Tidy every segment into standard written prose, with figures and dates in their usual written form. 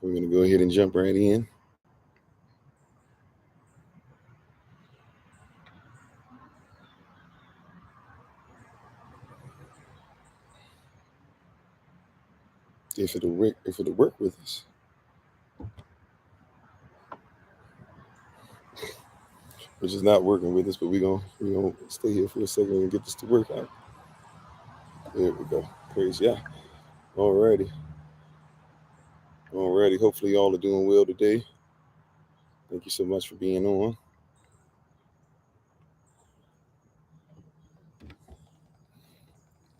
We're going to go ahead and jump right in. If it'll work with us. Which is not working with us, but we're gonna stay here for a second and get this to work out. There we go. Praise yeah. Alrighty. Hopefully y'all are doing well today. Thank you so much for being on.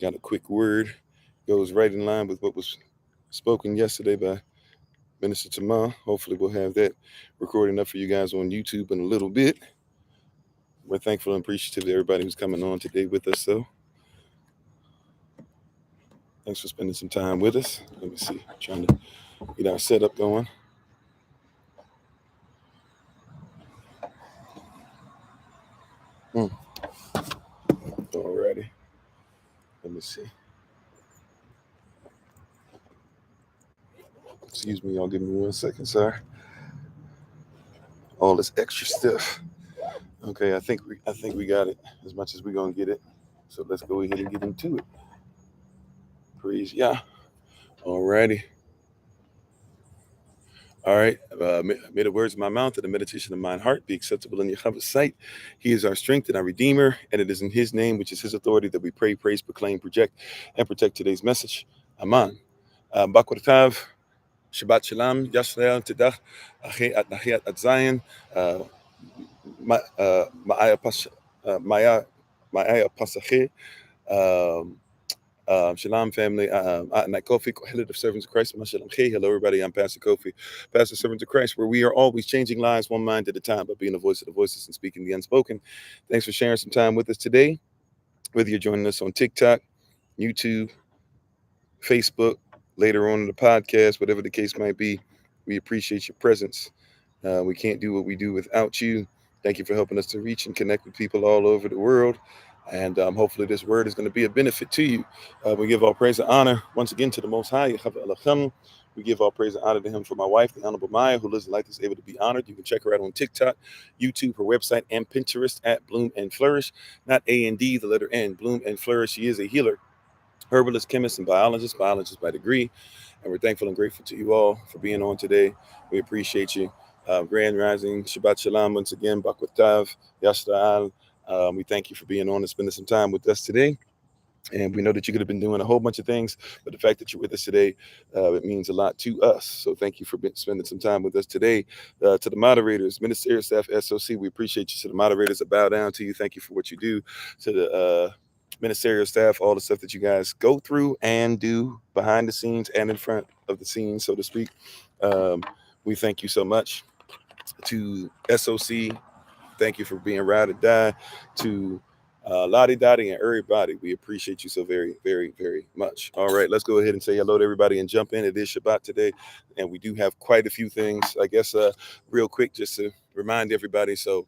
Got a quick word. Goes right in line with what was spoken yesterday by Minister Tamar. Hopefully we'll have that recording up for you guys on YouTube in a little bit. We're thankful and appreciative to everybody who's coming on today with us, though. Thanks for spending some time with us. Let me see. Trying to get our setup going. Alrighty. Let me see. Excuse me, y'all give me 1 second, sorry. All this extra stuff. Okay, I think we got it as much as we're gonna get it. So let's go ahead and get into it. Praise Yah. Alrighty. All right. May the words of my mouth and the meditation of mine heart be acceptable in Yahweh's sight. He is our strength and our Redeemer, and it is in His name, which is His authority, that we pray, praise, proclaim, project, and protect today's message. Aman. Bakwatav, Shabbat Shalom, Yashrael, Tidach, Ache at Nahiat at Zion, Ma'aya Pasache, Shalom family, Kofi, Kohelet of Servants of Christ. Hello everybody, I'm Pastor Kofi, Pastor Servants of Christ, where we are always changing lives one mind at a time by being the voice of the voiceless and speaking the unspoken. Thanks for sharing some time with us today, whether you're joining us on TikTok, YouTube, Facebook, later on in the podcast, whatever the case might be. We appreciate your presence. We can't do what we do without you. Thank you for helping us to reach and connect with people all over the world. And hopefully this word is going to be a benefit to you. We give all praise and honor once again to the Most High. We give all praise and honor to Him for my wife, the Honorable Maya, who lives a life that's able to be honored. You can check her out on TikTok, YouTube, her website, and Pinterest at Bloom and Flourish. Not A&D, the letter N, Bloom and Flourish. She is a healer, herbalist, chemist, and biologist by degree. And we're thankful and grateful to you all for being on today. We appreciate you. Grand Rising, Shabbat Shalom once again, Bakwatav, Yashrael. We thank you for being on and spending some time with us today. And we know that you could have been doing a whole bunch of things, but the fact that you're with us today, it means a lot to us. So thank you for spending some time with us today. To the moderators, ministerial staff, SOC, we appreciate you. To the moderators, I bow down to you. Thank you for what you do. To the ministerial staff, all the stuff that you guys go through and do behind the scenes and in front of the scenes, so to speak. We thank you so much. To SOC, thank you for being ride or die. To Lottie Dottie and everybody, we appreciate you so very, very, very much. All right, let's go ahead and say hello to everybody and jump in. It is Shabbat today, and we do have quite a few things, I guess, real quick, just to remind everybody. So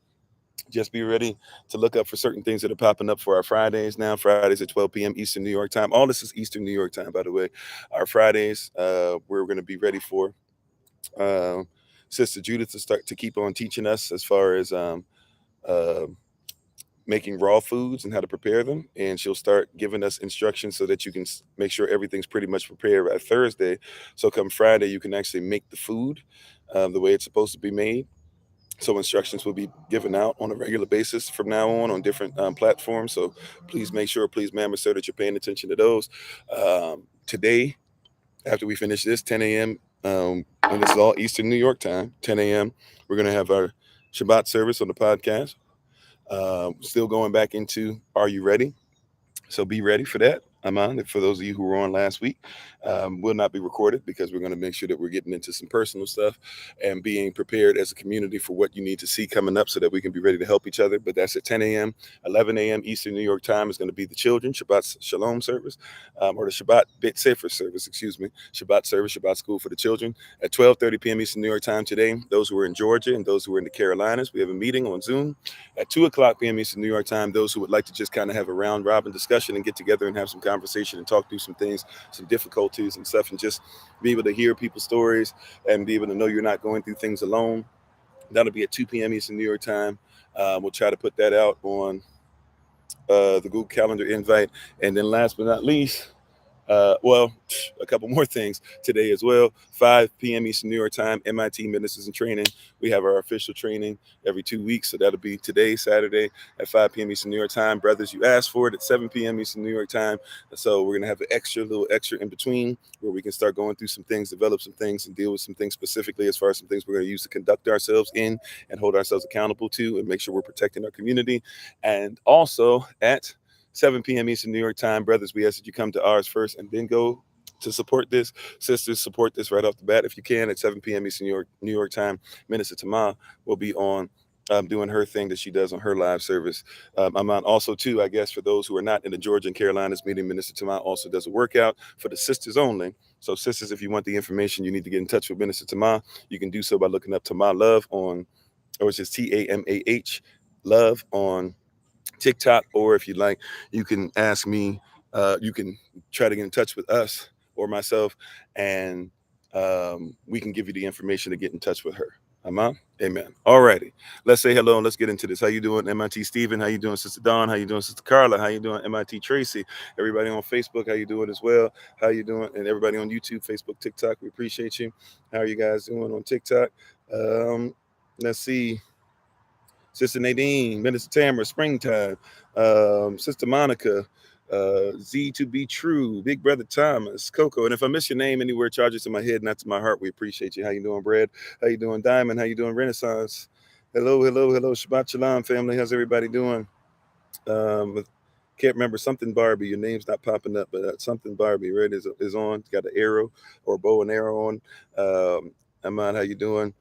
just be ready to look up for certain things that are popping up for our Fridays now. Fridays at 12 p.m. Eastern New York time. All this is Eastern New York time, by the way. Our Fridays, we're going to be ready for Sister Judith to start to keep on teaching us as far as making raw foods and how to prepare them. And she'll start giving us instructions so that you can make sure everything's pretty much prepared by Thursday. So come Friday, you can actually make the food the way it's supposed to be made. So instructions will be given out on a regular basis from now on different platforms. So please make sure, please, ma'am or sir, that you're paying attention to those. Today, after we finish this, 10 a.m., and this is all Eastern New York time, 10 a.m., we're going to have our Shabbat service on the podcast. Still going back into Are You Ready? So be ready for that. Aman, for those of you who were on last week, will not be recorded because we're going to make sure that we're getting into some personal stuff and being prepared as a community for what you need to see coming up so that we can be ready to help each other. But that's at 10 a.m., 11 a.m. Eastern New York time is going to be the children Shabbat Shalom service, or the Shabbat Beit Sefer service, Shabbat service, Shabbat school for the children at 12:30 p.m. Eastern New York time today. Those who are in Georgia and those who are in the Carolinas, we have a meeting on Zoom at 2 o'clock p.m. Eastern New York time. Those who would like to just kind of have a round robin discussion and get together and have some conversation conversation and talk through some things, some difficulties and stuff, and just be able to hear people's stories and be able to know you're not going through things alone. That'll be at 2 p.m. Eastern New York time. We'll try to put that out on the Google Calendar invite. And then last but not least, well, a couple more things today as well. 5 p.m. Eastern New York time, MIT Ministers in Training. We have our official training every 2 weeks. So that'll be today, Saturday at 5 p.m. Eastern New York time. Brothers, you asked for it at 7 p.m. Eastern New York time. So we're going to have an little extra in between where we can start going through some things, develop some things, and deal with some things specifically as far as some things we're going to use to conduct ourselves in and hold ourselves accountable to and make sure we're protecting our community. And also at 7 p.m. Eastern New York time, brothers, we ask that you come to ours first and then go to support this. Sisters, support this right off the bat if you can. At 7 p.m. Eastern New York time, Minister Tama will be on doing her thing that she does on her live service. I'm on also too, I guess, for those who are not in the Georgia and Carolinas meeting, Minister Tama also does a workout for the sisters only. So sisters, if you want the information, you need to get in touch with Minister Tama. You can do so by looking up Tama Love on, or it's just TAMAH Love on TikTok, or if you'd like, you can ask me, you can try to get in touch with us or myself, and we can give you the information to get in touch with her. Amen. Amen. All righty. Let's say hello and let's get into this. How you doing, MIT Stephen? How you doing, Sister Dawn? How you doing, Sister Carla? How you doing, MIT Tracy? Everybody on Facebook, how you doing as well? How you doing? And everybody on YouTube, Facebook, TikTok, we appreciate you. How are you guys doing on TikTok? Let's see. Sister Nadine, Minister Tamara, Springtime, Sister Monica, Z to be true, Big Brother Thomas, Coco. And if I miss your name anywhere, charge it to my head, not to my heart. We appreciate you. How you doing, Brad? How you doing, Diamond? How you doing, Renaissance? Hello, hello, hello, Shabbat Shalom, family. How's everybody doing? Can't remember something Barbie. Your name's not popping up, but something Barbie, right? Is on. It's got an arrow or bow and arrow on. Ahmad, how you doing?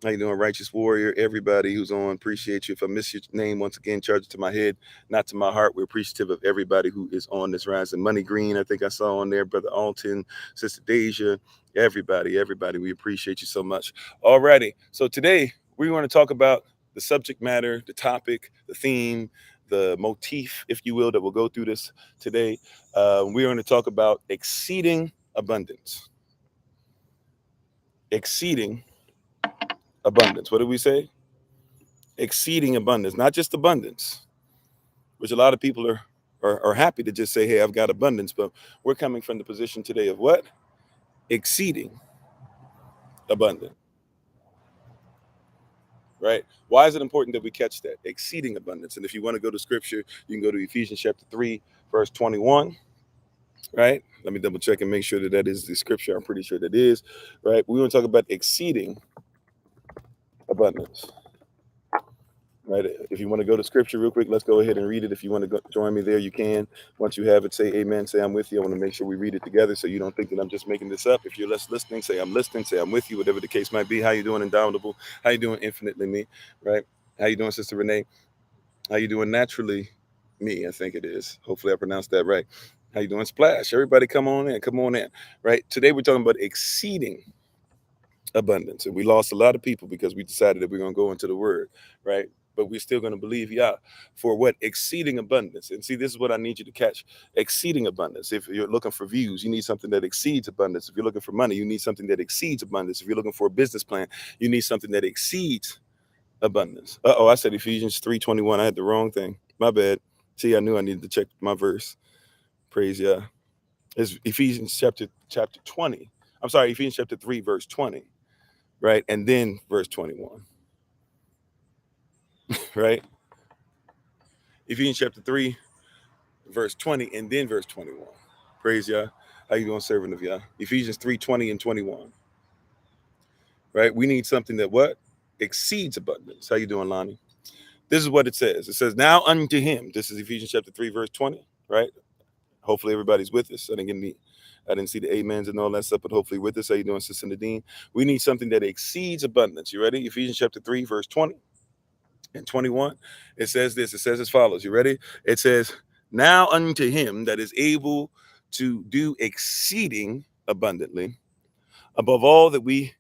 How you doing, Righteous Warrior? Everybody who's on, appreciate you. If I miss your name, once again, charge it to my head, not to my heart. We're appreciative of everybody who is on this rise. And Money Green, I think I saw on there, Brother Alton, Sister Deja, everybody, we appreciate you so much. All righty. So today we want to talk about the subject matter, the topic, the theme, the motif, if you will, that will go through this today. We're going to talk about exceeding abundance. Exceeding abundance. What did we say? Exceeding abundance, not just abundance, which a lot of people are happy to just say, hey, I've got abundance, but we're coming from the position today of what? Exceeding abundant, right? Why is it important that we catch that? Exceeding abundance. And if you want to go to scripture, you can go to Ephesians chapter 3, verse 21, right? Let me double check and make sure that that is the scripture. I'm pretty sure that is, right? We want to talk about exceeding abundance. Right. If you want to go to scripture real quick, let's go ahead and read it. If you want to join me there, you can. Once you have it, say amen, say I'm with you. I want to make sure we read it together so you don't think that I'm just making this up. If you're less listening, say I'm listening, say I'm with you, whatever the case might be. How you doing, Indomitable? How you doing, Infinitely Me? Right? How you doing, Sister Renee? How you doing, Naturally Me? I think it is. Hopefully I pronounced that right. How you doing, Splash? Everybody come on in, right? Today we're talking about exceeding abundance, and we lost a lot of people because we decided that we're going to go into the word, right? But we're still going to believe Yah for what? Exceeding abundance. And see, this is what I need you to catch. Exceeding abundance. If you're looking for views, you need something that exceeds abundance. If you're looking for money, you need something that exceeds abundance. If you're looking for a business plan, you need something that exceeds abundance. I said Ephesians 3:21. I had the wrong thing. My bad. See, I knew I needed to check my verse. Praise Yah. It's Ephesians chapter 20. I'm sorry, Ephesians chapter 3, verse 20. Right? And then verse 21. Right? Ephesians chapter 3, verse 20, and then verse 21. Praise Yah. How you doing, servant of Yah? Ephesians 3:20 and 21. Right? We need something that what? Exceeds abundance. How you doing, Lonnie? This is what it says. It says, now unto him. This is Ephesians chapter 3, verse 20. Right? Hopefully everybody's with us. I didn't see the amens and all that stuff, but hopefully with us. How you doing, Sister Nadine? We need something that exceeds abundance. You ready? Ephesians chapter 3, verse 20 and 21. It says this. It says as follows. You ready? It says, now unto him that is able to do exceeding abundantly above all that we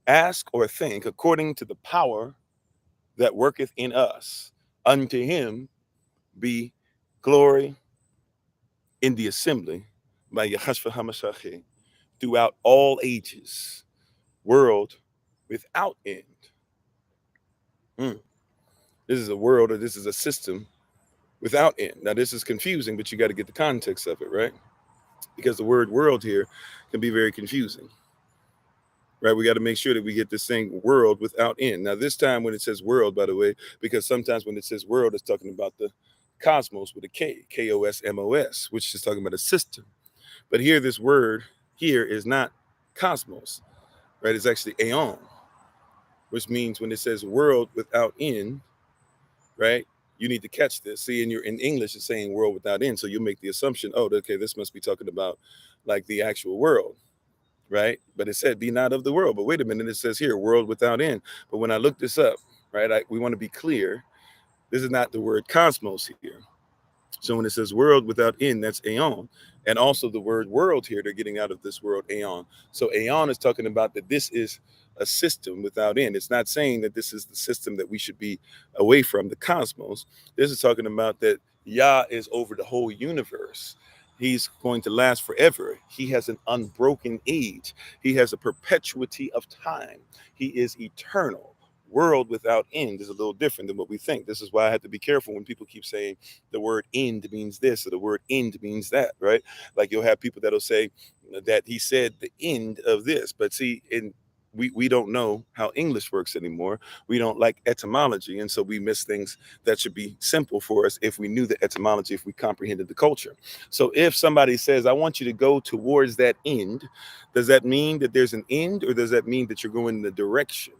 ask or think, according to the power that worketh in us. Unto him be glory in the assembly by Yahashua HaMashiach throughout all ages, world without end. This is a world, or this is a system without end. Now, this is confusing, but you got to get the context of it, right? Because the word world here can be very confusing, right? We got to make sure that we get this thing world without end. Now, this time when it says world, by the way, because sometimes when it says world, it's talking about the cosmos with a K, K-O-S-M-O-S, which is talking about a system. But here, this word here is not cosmos, right? It's actually aeon, which means when it says world without end, right? You need to catch this. See, in English, it's saying world without end. So you make the assumption, oh, okay, this must be talking about like the actual world, right? But it said, be not of the world. But wait a minute, it says here, world without end. But when I look this up, right, we want to be clear. This is not the word cosmos here. So when it says world without end, that's aeon. And also the word world here, they're getting out of this world aeon. So aeon is talking about that this is a system without end. It's not saying that this is the system that we should be away from, the cosmos. This is talking about that Yah is over the whole universe. He's going to last forever. He has an unbroken age. He has a perpetuity of time. He is eternal. World without end is a little different than what we think. This is why I have to be careful when people keep saying the word end means this or the word end means that, right? Like you'll have people that'll say that he said the end of this, but see, we don't know how English works anymore. We don't like etymology, and so we miss things that should be simple for us if we knew the etymology, if we comprehended the culture. So if somebody says, I want you to go towards that end, does that mean that there's an end, or does that mean that you're going in the direction?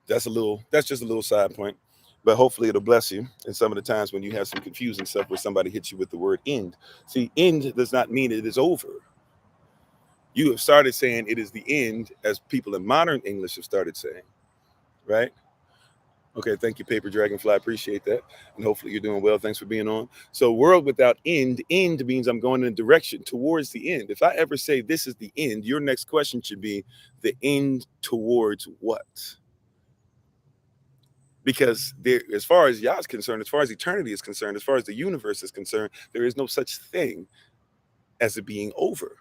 That's just a little side point, but hopefully it'll bless you in some of the times when you have some confusing stuff where somebody hits you with the word end. See, end does not mean it is over. You have started saying it is the end, as people in modern English have started saying, right? Okay, thank you, Paper Dragonfly. Appreciate that. And hopefully you're doing well. Thanks for being on. So world without end means I'm going in a direction towards the end. If I ever say this is the end, your next question should be the end towards what? Because there, as far as Yah is concerned, as far as eternity is concerned, as far as the universe is concerned, there is no such thing as it being over.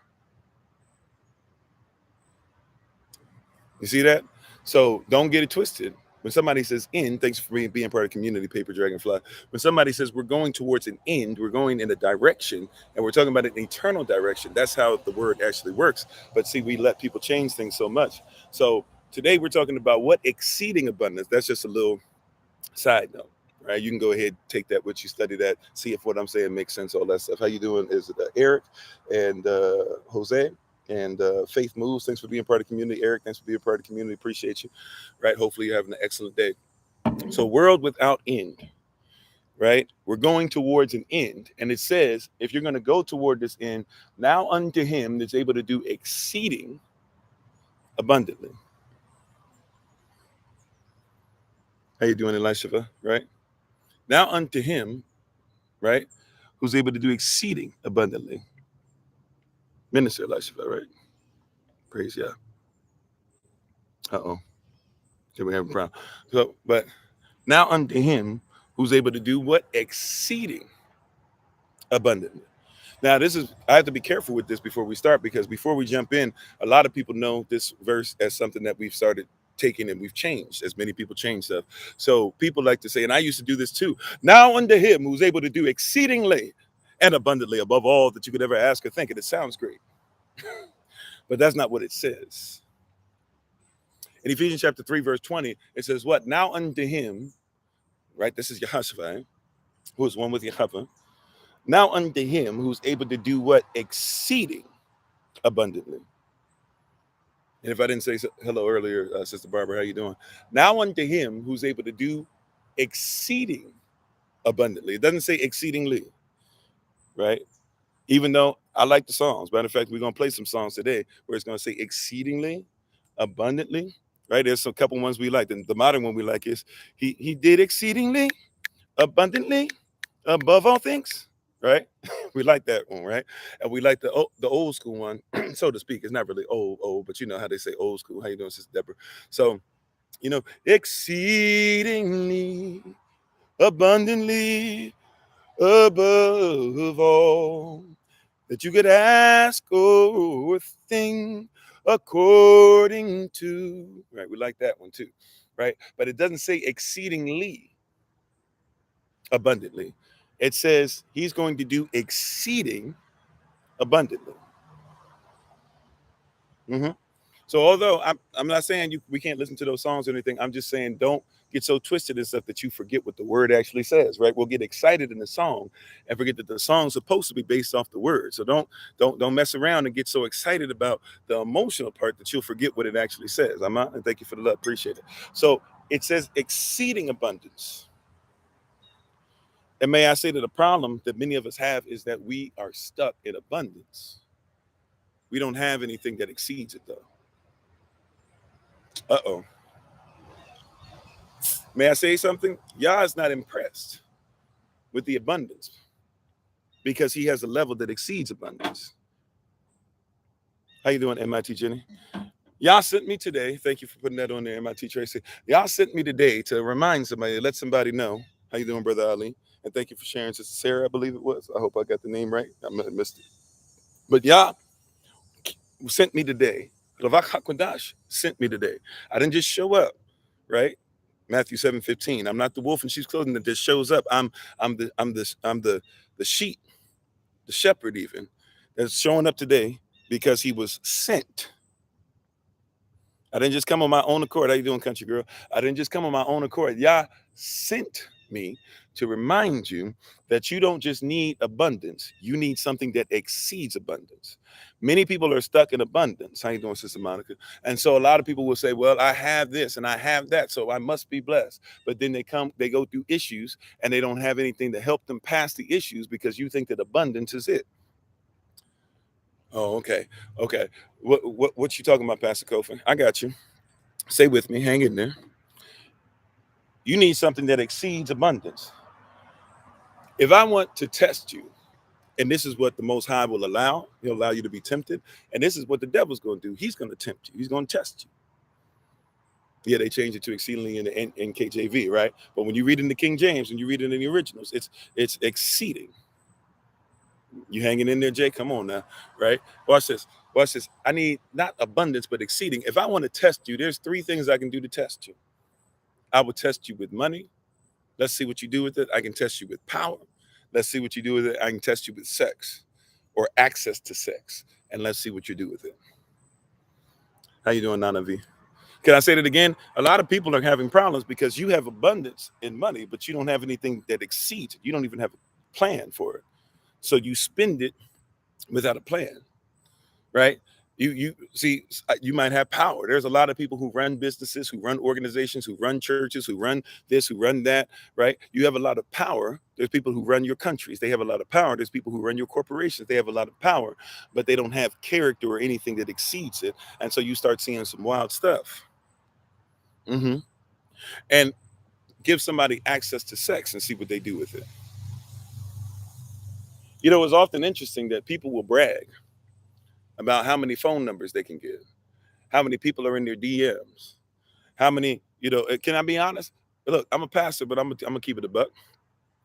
You see that? So don't get it twisted. When somebody says end, thanks for being part of the community, Paper Dragonfly. When somebody says we're going towards an end, we're going in a direction, and we're talking about an eternal direction. That's how the word actually works. But see, we let people change things so much. So today we're talking about what exceeding abundance. That's just a little side note, right? You can go ahead, take that what you study that, see if what I'm saying makes sense, all that stuff. How you doing? Is it Eric and Jose and Faith Moves? Thanks for being part of the community. Eric, thanks for being part of the community. Appreciate you. Right? Hopefully you're having an excellent day. So world without end, right? We're going towards an end. And it says, if you're going to go toward this end, now unto him that's able to do exceeding abundantly. How you doing, Elisha? Right? Now unto him, right, who's able to do exceeding abundantly. Minister Elisha, right? Praise God. Uh-oh. Okay, we have a problem. So, but now unto him who's able to do what? Exceeding abundantly. Now, I have to be careful with this before we start, because before we jump in, a lot of people know this verse as something that we've started taking and we've changed, as many people change stuff. So people like to say, and I used to do this too, now unto him who's able to do exceedingly and abundantly above all that you could ever ask or think. And it sounds great, but that's not what it says. In Ephesians chapter 3, verse 20, it says what? Now unto him, right? This is Yahashua, who is one with Yahweh. Now unto him who's able to do what? Exceeding abundantly. And if I didn't say hello earlier, Sister Barbara, how you doing? Now unto him who's able to do exceeding abundantly. It doesn't say exceedingly, right? Even though I like the songs. Matter of fact, we're going to play some songs today where it's going to say exceedingly, abundantly, right? There's a couple ones we like. The modern one we like is he did exceedingly, abundantly, above all things, right? We like that one, right? And we like the old school one, so to speak. It's not really old, but you know how they say old school. How you doing, Sister Deborah? So, you know, exceedingly, abundantly, above all that you could ask or think, according to, right? We like that one too, right? But it doesn't say exceedingly abundantly. It says he's going to do exceeding abundantly. Mhm. So although I'm not saying we can't listen to those songs or anything, I'm just saying don't get so twisted and stuff that you forget what the word actually says, right? We'll get excited in the song and forget that the song's supposed to be based off the word. So don't mess around and get so excited about the emotional part that you'll forget what it actually says. I'm out, and thank you for the love, appreciate it. So it says exceeding abundance. And may I say that the problem that many of us have is that we are stuck in abundance. We don't have anything that exceeds it though. Uh-oh. May I say something? Yah is not impressed with the abundance because he has a level that exceeds abundance. How you doing, MIT Jenny? Y'all sent me today. Thank you for putting that on there, MIT Tracy. Y'all sent me today to remind somebody, let somebody know. How you doing, Brother Ali? And thank you for sharing, Sister Sarah, I believe it was. I hope I got the name right. I missed it. But y'all sent me today. Ravak HaKodash sent me today. I didn't just show up, right? Matthew 7:15. I'm not the wolf in sheep's clothing that just shows up. I'm the sheep, the shepherd even, that's showing up today because he was sent. I didn't just come on my own accord. How you doing, country girl? I didn't just come on my own accord. Yah sent me to remind you that you don't just need abundance. You need something that exceeds abundance. Many people are stuck in abundance. How you doing, Sister Monica? And so a lot of people will say, well, I have this and I have that, so I must be blessed. But then they go through issues and they don't have anything to help them pass the issues because you think that abundance is it. Oh, okay. Okay. What you talking about, Pastor Kofi? I got you. Stay with me. Hang in there. You need something that exceeds abundance. If I want to test you, and this is what the Most High will allow, he'll allow you to be tempted. And this is what the devil's going to do. He's going to tempt you. He's going to test you. Yeah, they changed it to exceedingly in the NKJV, right? But when you read in the King James, when you read it in the originals, it's exceeding. You hanging in there, Jay? Come on now, right? Watch this. Watch this. I need not abundance, but exceeding. If I want to test you, there's three things I can do to test you. I will test you with money. Let's see what you do with it. I can test you with power. Let's see what you do with it. I can test you with sex or access to sex. And let's see what you do with it. How you doing, Nana V? Can I say that again? A lot of people are having problems because you have abundance in money, but you don't have anything that exceeds it. You don't even have a plan for it. So you spend it without a plan, right? You see, you might have power. There's a lot of people who run businesses, who run organizations, who run churches, who run this, who run that, right? You have a lot of power. There's people who run your countries. They have a lot of power. There's people who run your corporations. They have a lot of power, but they don't have character or anything that exceeds it. And so you start seeing some wild stuff. Mm-hmm. And give somebody access to sex and see what they do with it. You know, it's often interesting that people will brag about how many phone numbers they can give, how many people are in their DMs, how many, can I be honest? Look, I'm a pastor, but I'm gonna keep it a buck,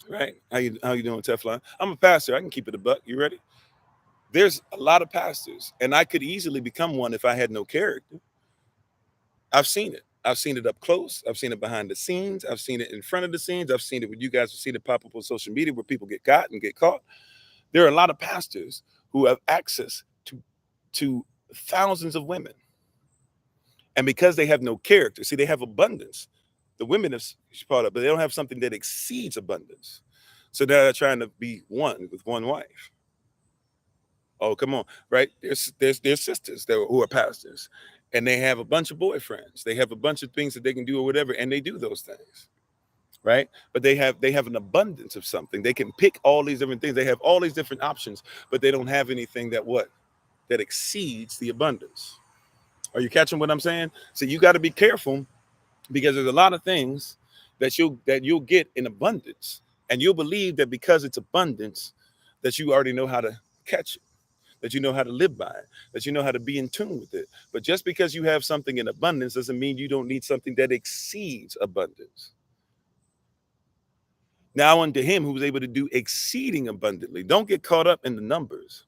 right? How you doing, Teflon? I'm a pastor. I can keep it a buck. You ready? There's a lot of pastors, and I could easily become one if I had no character. I've seen it. I've seen it up close. I've seen it behind the scenes. I've seen it in front of the scenes. I've seen it when you guys have seen it pop up on social media where people get got and get caught. There are a lot of pastors who have access to thousands of women. And because they have no character, see, they have abundance. The women is part of, but they don't have something that exceeds abundance. So they're trying to be one with one wife. Oh, come on, right? There's sisters who are pastors, and they have a bunch of boyfriends. They have a bunch of things that they can do or whatever, and they do those things, right? But they have an abundance of something. They can pick all these different things. They have all these different options, but they don't have anything that exceeds the abundance. Are you catching what I'm saying? So you got to be careful because there's a lot of things that you'll get in abundance, and you'll believe that because it's abundance, that you already know how to catch it, that you know how to live by it, that you know how to be in tune with it. But just because you have something in abundance doesn't mean you don't need something that exceeds abundance. Now unto him who was able to do exceeding abundantly. Don't get caught up in the numbers.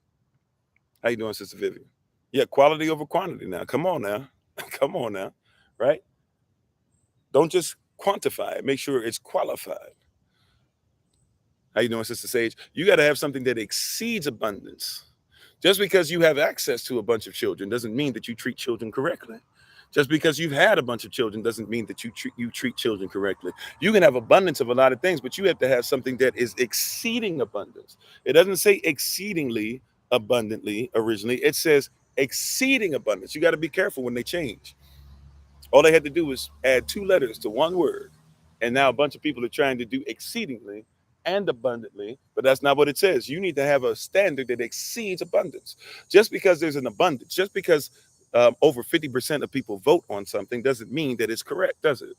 How you doing, Sister Vivian? Yeah, quality over quantity now. Come on now. Come on now. Right? Don't just quantify it. Make sure it's qualified. How you doing, Sister Sage? You got to have something that exceeds abundance. Just because you have access to a bunch of children doesn't mean that you treat children correctly. Just because you've had a bunch of children doesn't mean that you treat children correctly. You can have abundance of a lot of things, but you have to have something that is exceeding abundance. It doesn't say exceedingly abundantly originally. It says exceeding abundance. You got to be careful when they change. All they had to do was add 2 letters to one word. And now a bunch of people are trying to do exceedingly and abundantly, but that's not what it says. You need to have a standard that exceeds abundance. Just because there's an abundance, just because over 50% of people vote on something doesn't mean that it's correct, does it?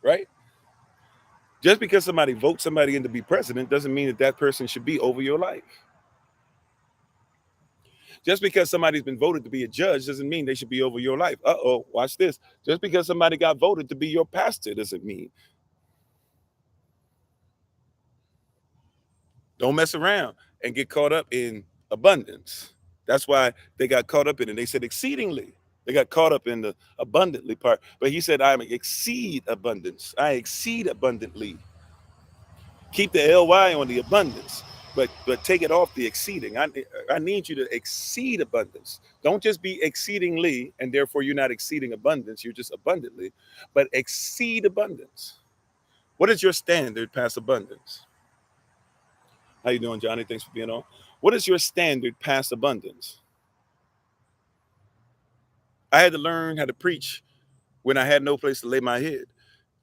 Right? Just because somebody votes somebody in to be president doesn't mean that that person should be over your life. Just because somebody's been voted to be a judge doesn't mean they should be over your life. Uh-oh, watch this. Just because somebody got voted to be your pastor doesn't mean. Don't mess around and get caught up in abundance. That's why they got caught up in it. They said exceedingly. They got caught up in the abundantly part. But he said, I exceed abundance. I exceed abundantly. Keep the ly on the abundance, but take it off the exceeding. I need you to exceed abundance. Don't just be exceedingly, and therefore you're not exceeding abundance. You're just abundantly, but exceed abundance. What is your standard past abundance? How you doing, Johnny? Thanks for being on. What is your standard past abundance? I had to learn how to preach when I had no place to lay my head,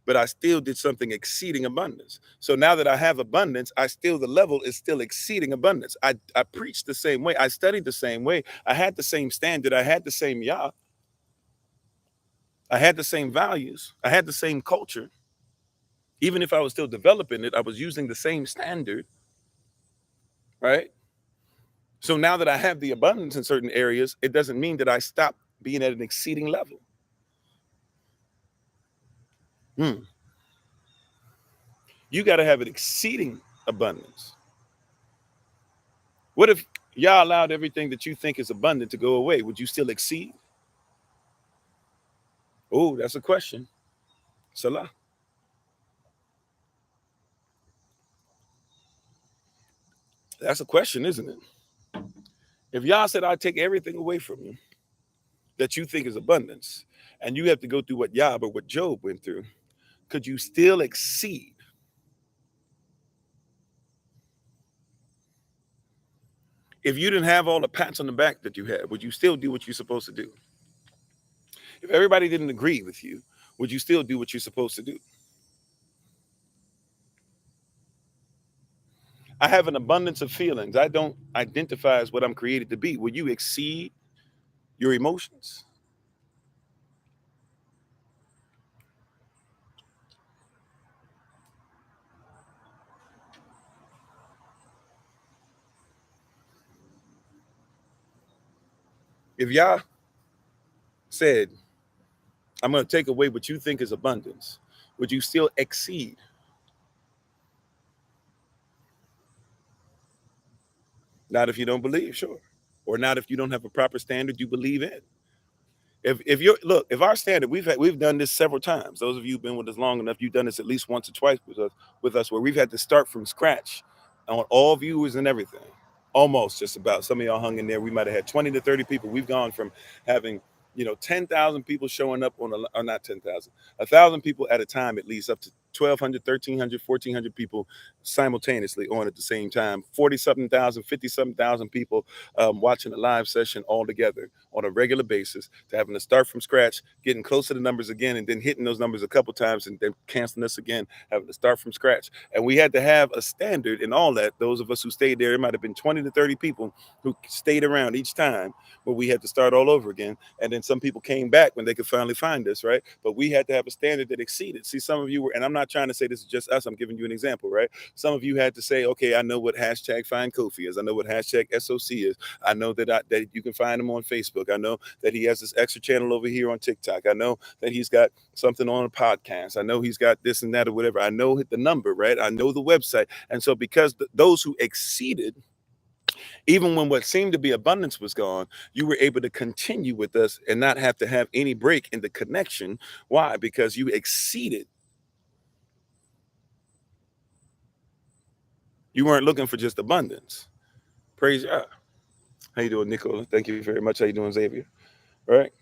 but I still did something exceeding abundance. So now that I have abundance, the level is still exceeding abundance. I preached the same way. I studied the same way. I had the same standard. I had the same Yah. I had the same values. I had the same culture. Even if I was still developing it, I was using the same standard, right? So now that I have the abundance in certain areas, it doesn't mean that I stop being at an exceeding level. You got to have an exceeding abundance. What if y'all allowed everything that you think is abundant to go away? Would you still exceed? Oh, that's a question. Salah. That's a question, isn't it? If y'all said, I take everything away from you that you think is abundance, and you have to go through what Yah or what Job went through, could you still exceed? If you didn't have all the pats on the back that you had, would you still do what you're supposed to do? If everybody didn't agree with you, would you still do what you're supposed to do? I have an abundance of feelings. I don't identify as what I'm created to be. Will you exceed your emotions? If Yah said, I'm going to take away what you think is abundance, would you still exceed? Not if you don't believe, sure. Or not if you don't have a proper standard you believe in. If our standard, we've done this several times. Those of you who've been with us long enough, you've done this at least once or twice with us where we've had to start from scratch on all viewers and everything. Almost just about. Some of y'all hung in there. We might have had 20 to 30 people. We've gone from having 10,000 people showing up or not 10,000, 1,000 people at a time, at least up to 1,200, 1,300, 1,400 people simultaneously on at the same time, 40-something thousand, 50-something thousand people watching a live session all together on a regular basis, to having to start from scratch, getting close to the numbers again, and then hitting those numbers a couple times and then canceling us again, having to start from scratch. And we had to have a standard in all that. Those of us who stayed there, it might have been 20 to 30 people who stayed around each time, where we had to start all over again. And then some people came back when they could finally find us, right? But we had to have a standard that exceeded. See, some of you were, and I'm not not trying to say this is just us. I'm giving you an example, right? Some of you had to say, okay, I know what hashtag find Kofi is. I know what hashtag SOC is. I know that you can find him on Facebook. I know that he has this extra channel over here on TikTok. I know that he's got something on a podcast. I know he's got this and that or whatever. I know the number, right? I know the website. And so because those who exceeded, even when what seemed to be abundance was gone, you were able to continue with us and not have to have any break in the connection. Why? Because you exceeded. You weren't looking for just abundance. Praise God. How you doing, Nicola? Thank you very much. How you doing, Xavier? All right.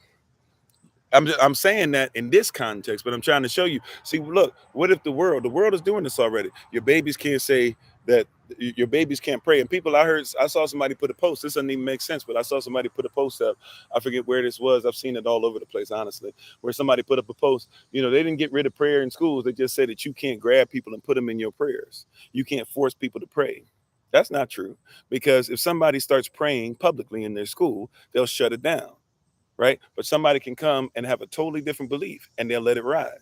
I'm saying that in this context, but I'm trying to show you. See, look, what if the world is doing this already? Your babies can't say that your babies can't pray. And people, I saw somebody put a post. This doesn't even make sense, but I saw somebody put a post up. I forget where this was. I've seen it all over the place, honestly, where somebody put up a post. You know, they didn't get rid of prayer in schools. They just said that you can't grab people and put them in your prayers. You can't force people to pray. That's not true, because if somebody starts praying publicly in their school, they'll shut it down. Right? But somebody can come and have a totally different belief and they'll let it ride.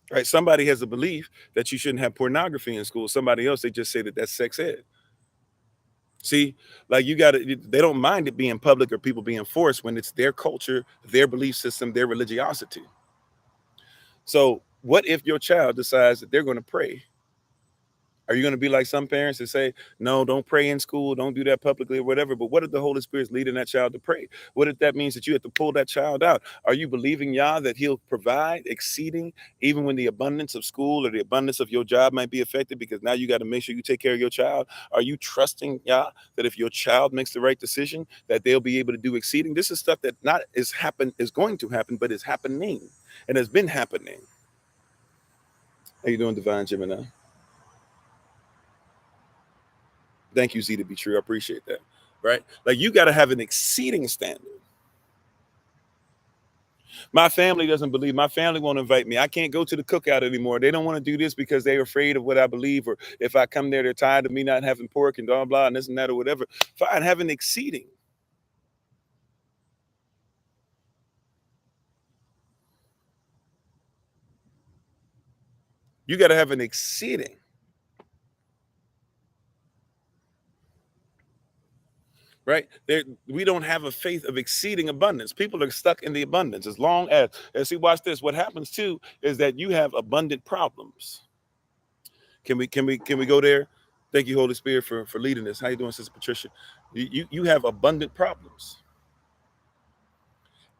Right? Somebody has a belief that you shouldn't have pornography in school. Somebody else, they just say that that's sex ed. See, like they don't mind it being public or people being forced when it's their culture, their belief system, their religiosity. So what if your child decides that they're going to pray? Are you going to be like some parents that say, no, don't pray in school, don't do that publicly or whatever? But what if the Holy Spirit's leading that child to pray? What if that means that you have to pull that child out? Are you believing Yah that he'll provide exceeding even when the abundance of school or the abundance of your job might be affected, because now you got to make sure you take care of your child? Are you trusting Yah that if your child makes the right decision, that they'll be able to do exceeding? This is stuff that not is going to happen, but is happening and has been happening. How you doing, Divine Gemini? Thank you, Z to be true. I appreciate that. Right? Like, you got to have an exceeding standard. My family doesn't believe. My family won't invite me. I can't go to the cookout anymore. They don't want to do this because they're afraid of what I believe, or if I come there, they're tired of me not having pork and blah blah and this and that or whatever. Fine, have an exceeding. You got to have an exceeding. Right? We don't have a faith of exceeding abundance. People are stuck in the abundance as long as, and see, watch this. What happens too is that you have abundant problems. Can we go there? Thank you, Holy Spirit, for leading this. How you doing, Sister Patricia? You have abundant problems,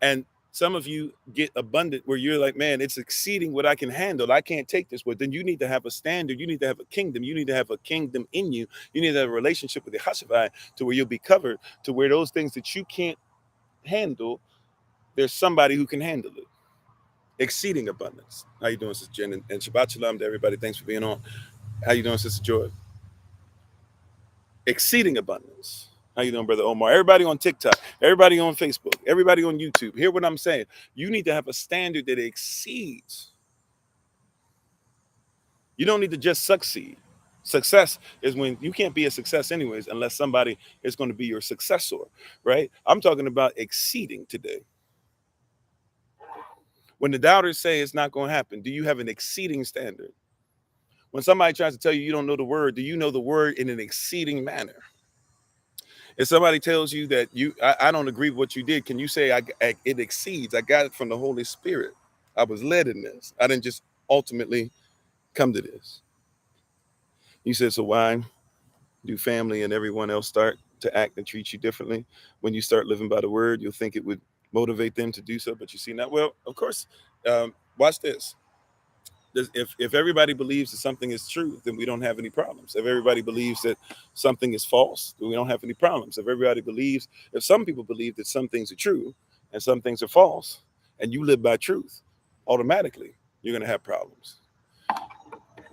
and some of you get abundant where you're like, man, it's exceeding what I can handle. I can't take this. But then you need to have a standard. You need to have a kingdom. You need to have a kingdom in you. You need to have a relationship with the Hashavai to where you'll be covered, to where those things that you can't handle, there's somebody who can handle it. Exceeding abundance. How you doing, Sister Jen? And Shabbat Shalom to everybody. Thanks for being on. How you doing, Sister Joy? Exceeding abundance. How you doing, Brother Omar? Everybody on TikTok, everybody on Facebook, everybody on YouTube. Hear what I'm saying. You need to have a standard that exceeds. You don't need to just succeed. Success is when you can't be a success anyways unless somebody is going to be your successor, right? I'm talking about exceeding today. When the doubters say it's not going to happen, do you have an exceeding standard? When somebody tries to tell you you don't know the word, do you know the word in an exceeding manner? If somebody tells you that I don't agree with what you did, can you say it exceeds? I got it from the Holy Spirit. I was led in this. I didn't just ultimately come to this. You said, so why do family and everyone else start to act and treat you differently? When you start living by the word, you'll think it would motivate them to do so, but you see not. Well, of course, watch this. If everybody believes that something is true, then we don't have any problems. If everybody believes that something is false, then we don't have any problems. If some people believe that some things are true and some things are false, and you live by truth, automatically you're going to have problems.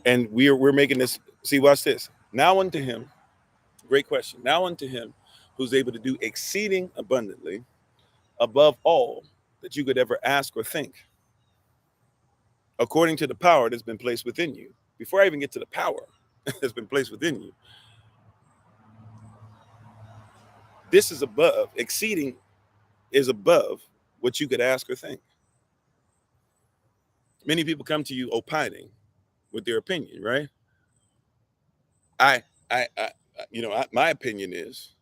And we're making this. See, watch this. Now unto him, great question. Now unto him who's able to do exceeding abundantly above all that you could ever ask or think, according to the power that's been placed within you. Before I even get to the power that's been placed within you, this is above, exceeding is above what you could ask or think. Many people come to you opining with their opinion, right? I, I my opinion is,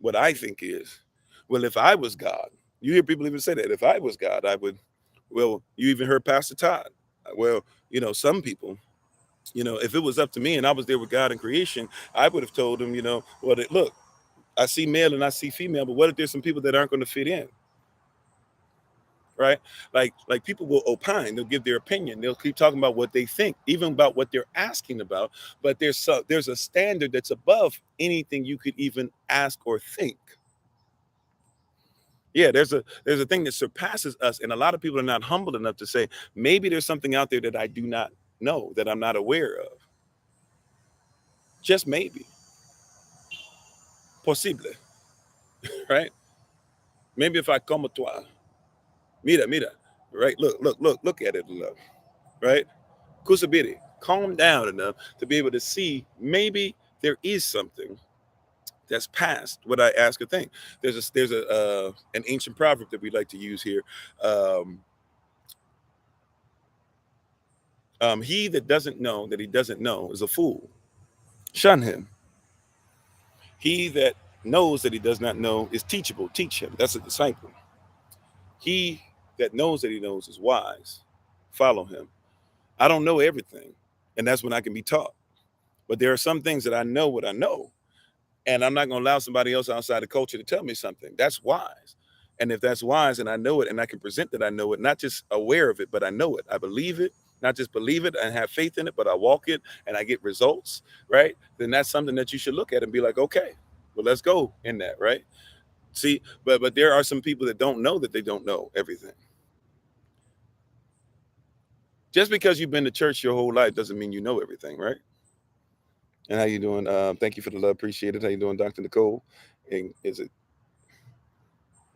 what I think is, well, if I was God, you hear people even say that, if I was God, I would, well, you even heard Pastor Todd. Well, some people, if it was up to me and I was there with God in creation, I would have told him, well, look, I see male and I see female, but what if there's some people that aren't going to fit in? Right? Like people will opine, they'll give their opinion, they'll keep talking about what they think, even about what they're asking about. But there's a standard that's above anything you could even ask or think. Yeah, there's a thing that surpasses us, and a lot of people are not humble enough to say, maybe there's something out there that I do not know, that I'm not aware of. Just maybe. Possible. Right? Maybe if I come to mira, right? Look at it, love, right? Kusabiri, calm down enough to be able to see maybe there is something that's past what I ask or think. There's an ancient proverb that we like to use here. Um, he that doesn't know that he doesn't know is a fool. Shun him. He that knows that he does not know is teachable. Teach him. That's a disciple. He that knows that he knows is wise. Follow him. I don't know everything, and that's when I can be taught. But there are some things that I know what I know, and I'm not going to allow somebody else outside the culture to tell me something. That's wise. And if that's wise and I know it and I can present that I know it, not just aware of it, but I know it, I believe it, not just believe it and have faith in it, but I walk it and I get results, right? Then that's something that you should look at and be like, okay, well, let's go in that, right? See, but there are some people that don't know that they don't know everything. Just because you've been to church your whole life doesn't mean you know everything, right? And how you doing? Thank you for the love. Appreciate it. How you doing, Dr. Nicole? And is it,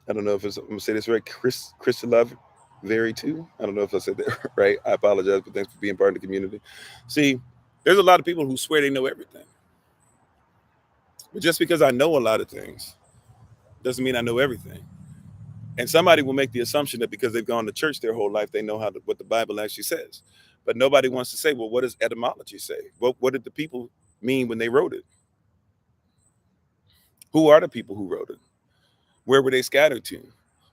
I don't know if it's, I'm gonna say this right, Chris Love, very too. I don't know if I said that right. I apologize, but thanks for being part of the community. See, there's a lot of people who swear they know everything, but just because I know a lot of things doesn't mean I know everything. And somebody will make the assumption that because they've gone to church their whole life, they know what the Bible actually says. But nobody wants to say, well, what does etymology say? What did the people mean when they wrote it? Who are the people who wrote it? Where were they scattered to?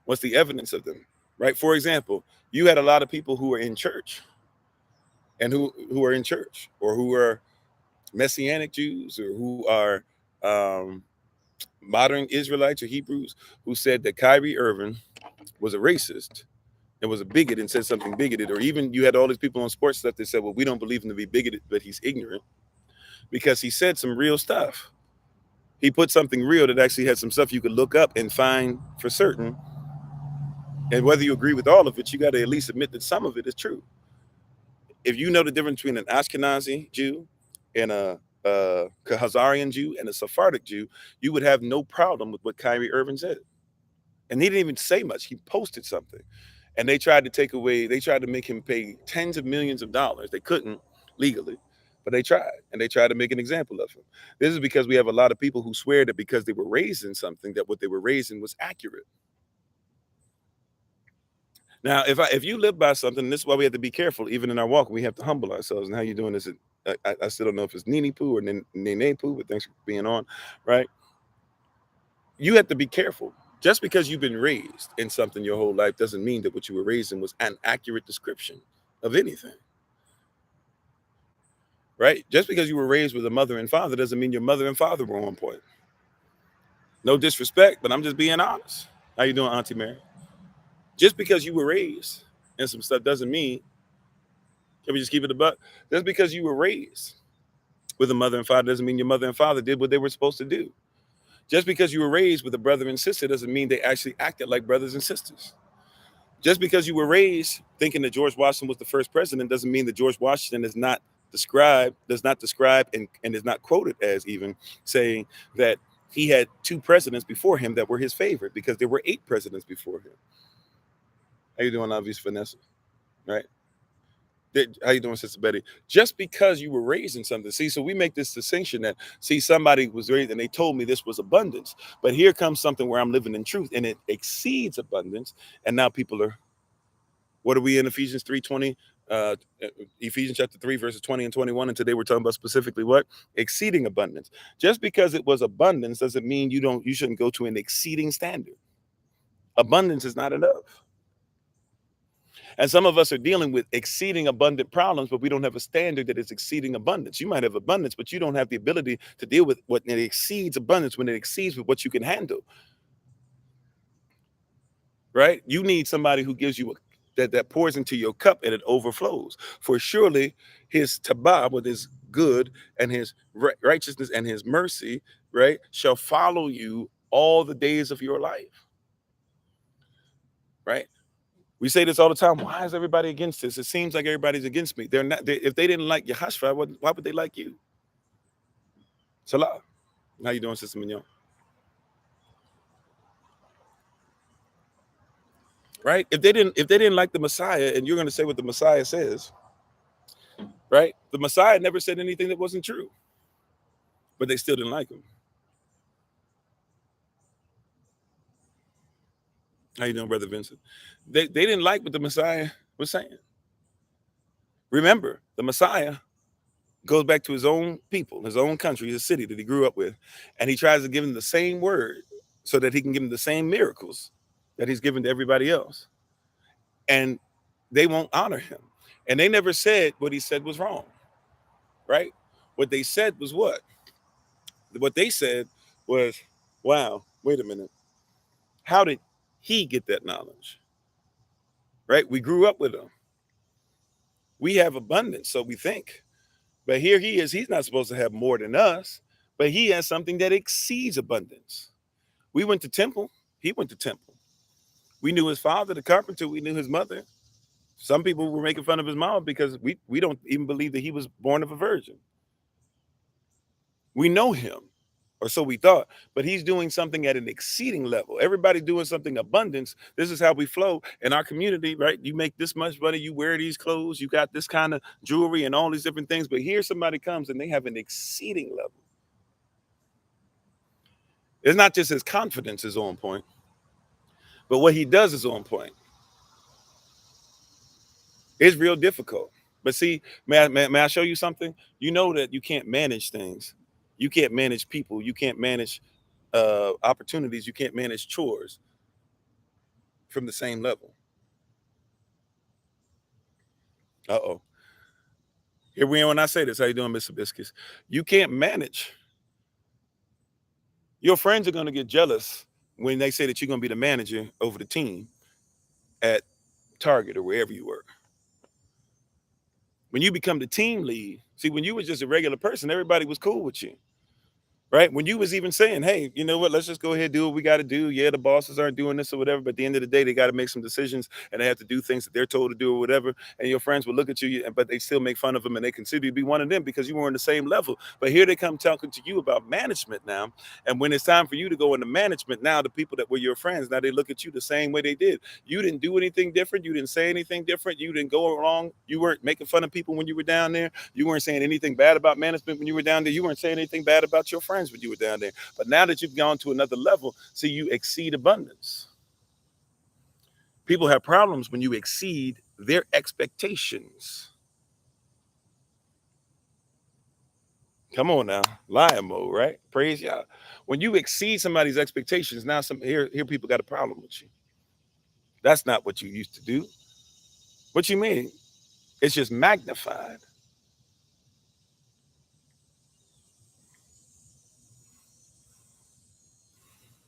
What's the evidence of them? Right? For example, you had a lot of people who are in church and who are in church, or who are Messianic Jews, or who are um, modern Israelites or Hebrews, who said that Kyrie Irving was a racist and was a bigot and said something bigoted. Or even you had all these people on sports stuff that said, well, we don't believe him to be bigoted, but he's ignorant because he said some real stuff. He put something real that actually had some stuff you could look up and find for certain. And whether you agree with all of it, you got to at least admit that some of it is true. If you know the difference between an Ashkenazi Jew and a Khazarian Jew and a Sephardic Jew, you would have no problem with what Kyrie Irving said. And he didn't even say much. He posted something. And they tried to make him pay tens of millions of dollars. They couldn't legally, but they tried. And they tried to make an example of him. This is because we have a lot of people who swear that because they were raised in something, that what they were raised in was accurate. Now, if you live by something, this is why we have to be careful. Even in our walk, we have to humble ourselves. And how you doing? Is it? I still don't know if it's Nini Poo or Nene Poo, but thanks for being on. Right? You have to be careful. Just because you've been raised in something your whole life doesn't mean that what you were raised in was an accurate description of anything. Right? Just because you were raised with a mother and father doesn't mean your mother and father were on point. No disrespect, but I'm just being honest. How you doing, Auntie Mary? Just because you were raised in some stuff doesn't mean, can we just keep it a buck? Just because you were raised with a mother and father doesn't mean your mother and father did what they were supposed to do. Just because you were raised with a brother and sister doesn't mean they actually acted like brothers and sisters. Just because you were raised thinking that George Washington was the first president doesn't mean that George Washington does not describe and is not quoted as even saying that he had two presidents before him that were his favorite, because there were 8 presidents before him. How you doing, obvious Vanessa? Right? How you doing, Sister Betty? Just because you were raised in something. See, so we make this distinction that, see, somebody was raised and they told me this was abundance. But here comes something where I'm living in truth and it exceeds abundance. And now people are, what are we in Ephesians 3:20? uh, Ephesians chapter 3, verses 20 and 21. And today we're talking about specifically what? Exceeding abundance. Just because it was abundance doesn't mean you shouldn't go to an exceeding standard. Abundance is not enough. And some of us are dealing with exceeding abundant problems, but we don't have a standard that is exceeding abundance. You might have abundance, but you don't have the ability to deal with what it exceeds abundance when it exceeds with what you can handle. Right? You need somebody who gives you that pours into your cup and it overflows. For surely his tabah, with his good and his righteousness and his mercy, right, shall follow you all the days of your life. Right? We say this all the time. Why is everybody against this? It seems like everybody's against me. They're not. If they didn't like Yahashua, why would they like you? Salah. How you doing, Sister Mignon? Right? If they didn't like the Messiah, and you're going to say what the Messiah says, right? The Messiah never said anything that wasn't true, but they still didn't like him. How you doing, Brother Vincent? They didn't like what the Messiah was saying. Remember, the Messiah goes back to his own people, his own country, his city that he grew up with, and he tries to give them the same word so that he can give them the same miracles that he's given to everybody else. And they won't honor him. And they never said what he said was wrong, right? What they said was what? What they said was, wow, wait a minute. How did he get that knowledge? Right? We grew up with him. We have abundance, so we think. But here he is. He's not supposed to have more than us, but he has something that exceeds abundance. We went to temple. He went to temple. We knew his father, the carpenter. We knew his mother. Some people were making fun of his mom because we don't even believe that he was born of a virgin. We know him, or so we thought, but he's doing something at an exceeding level. Everybody doing something abundance. This is how we flow in our community, right? You make this much money, you wear these clothes, you got this kind of jewelry and all these different things. But here somebody comes and they have an exceeding level. It's not just his confidence is on point, but what he does is on point. It's real difficult. But see, may I show you something? You know that you can't manage things. You can't manage people. You can't manage opportunities. You can't manage chores from the same level. Uh-oh. Here we are when I say this. How you doing, Miss Hibiscus? You can't manage. Your friends are going to get jealous when they say that you're going to be the manager over the team at Target or wherever you work. When you become the team lead, see, when you were just a regular person, everybody was cool with you. Right? When you was even saying, hey, you know what, let's just go ahead and do what we got to do. Yeah, the bosses aren't doing this or whatever, but at the end of the day, they got to make some decisions and they have to do things that they're told to do or whatever. And your friends will look at you, but they still make fun of them and they consider you to be one of them because you were on the same level. But here they come talking to you about management now. And when it's time for you to go into management, now the people that were your friends, now they look at you the same way they did. You didn't do anything different. You didn't say anything different. You didn't go wrong. You weren't making fun of people when you were down there. You weren't saying anything bad about management when you were down there. You weren't saying anything bad about your friends when you were down there. But now that you've gone to another level, see, you exceed abundance. People have problems when you exceed their expectations. Come on now, lion mode, right? Praise y'all. When you exceed somebody's expectations, now here people got a problem with you. That's not what you used to do. What you mean? It's just magnified.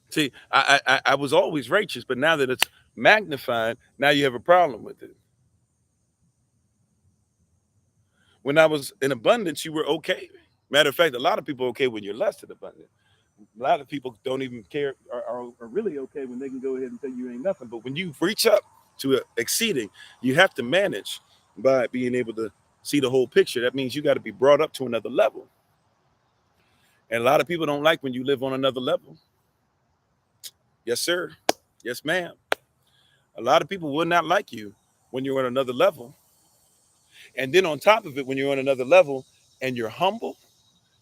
See, I was always righteous, but now that it's magnified, now you have a problem with it. When I was in abundance, you were okay. Matter of fact, a lot of people are okay when you're less than abundant. A lot of people don't even care, are really okay when they can go ahead and tell you ain't nothing. But when you reach up to exceeding, you have to manage by being able to see the whole picture. That means you got to be brought up to another level. And a lot of people don't like when you live on another level. Yes, sir. Yes, ma'am. A lot of people will not like you when you're on another level. And then on top of it, when you're on another level and you're humble,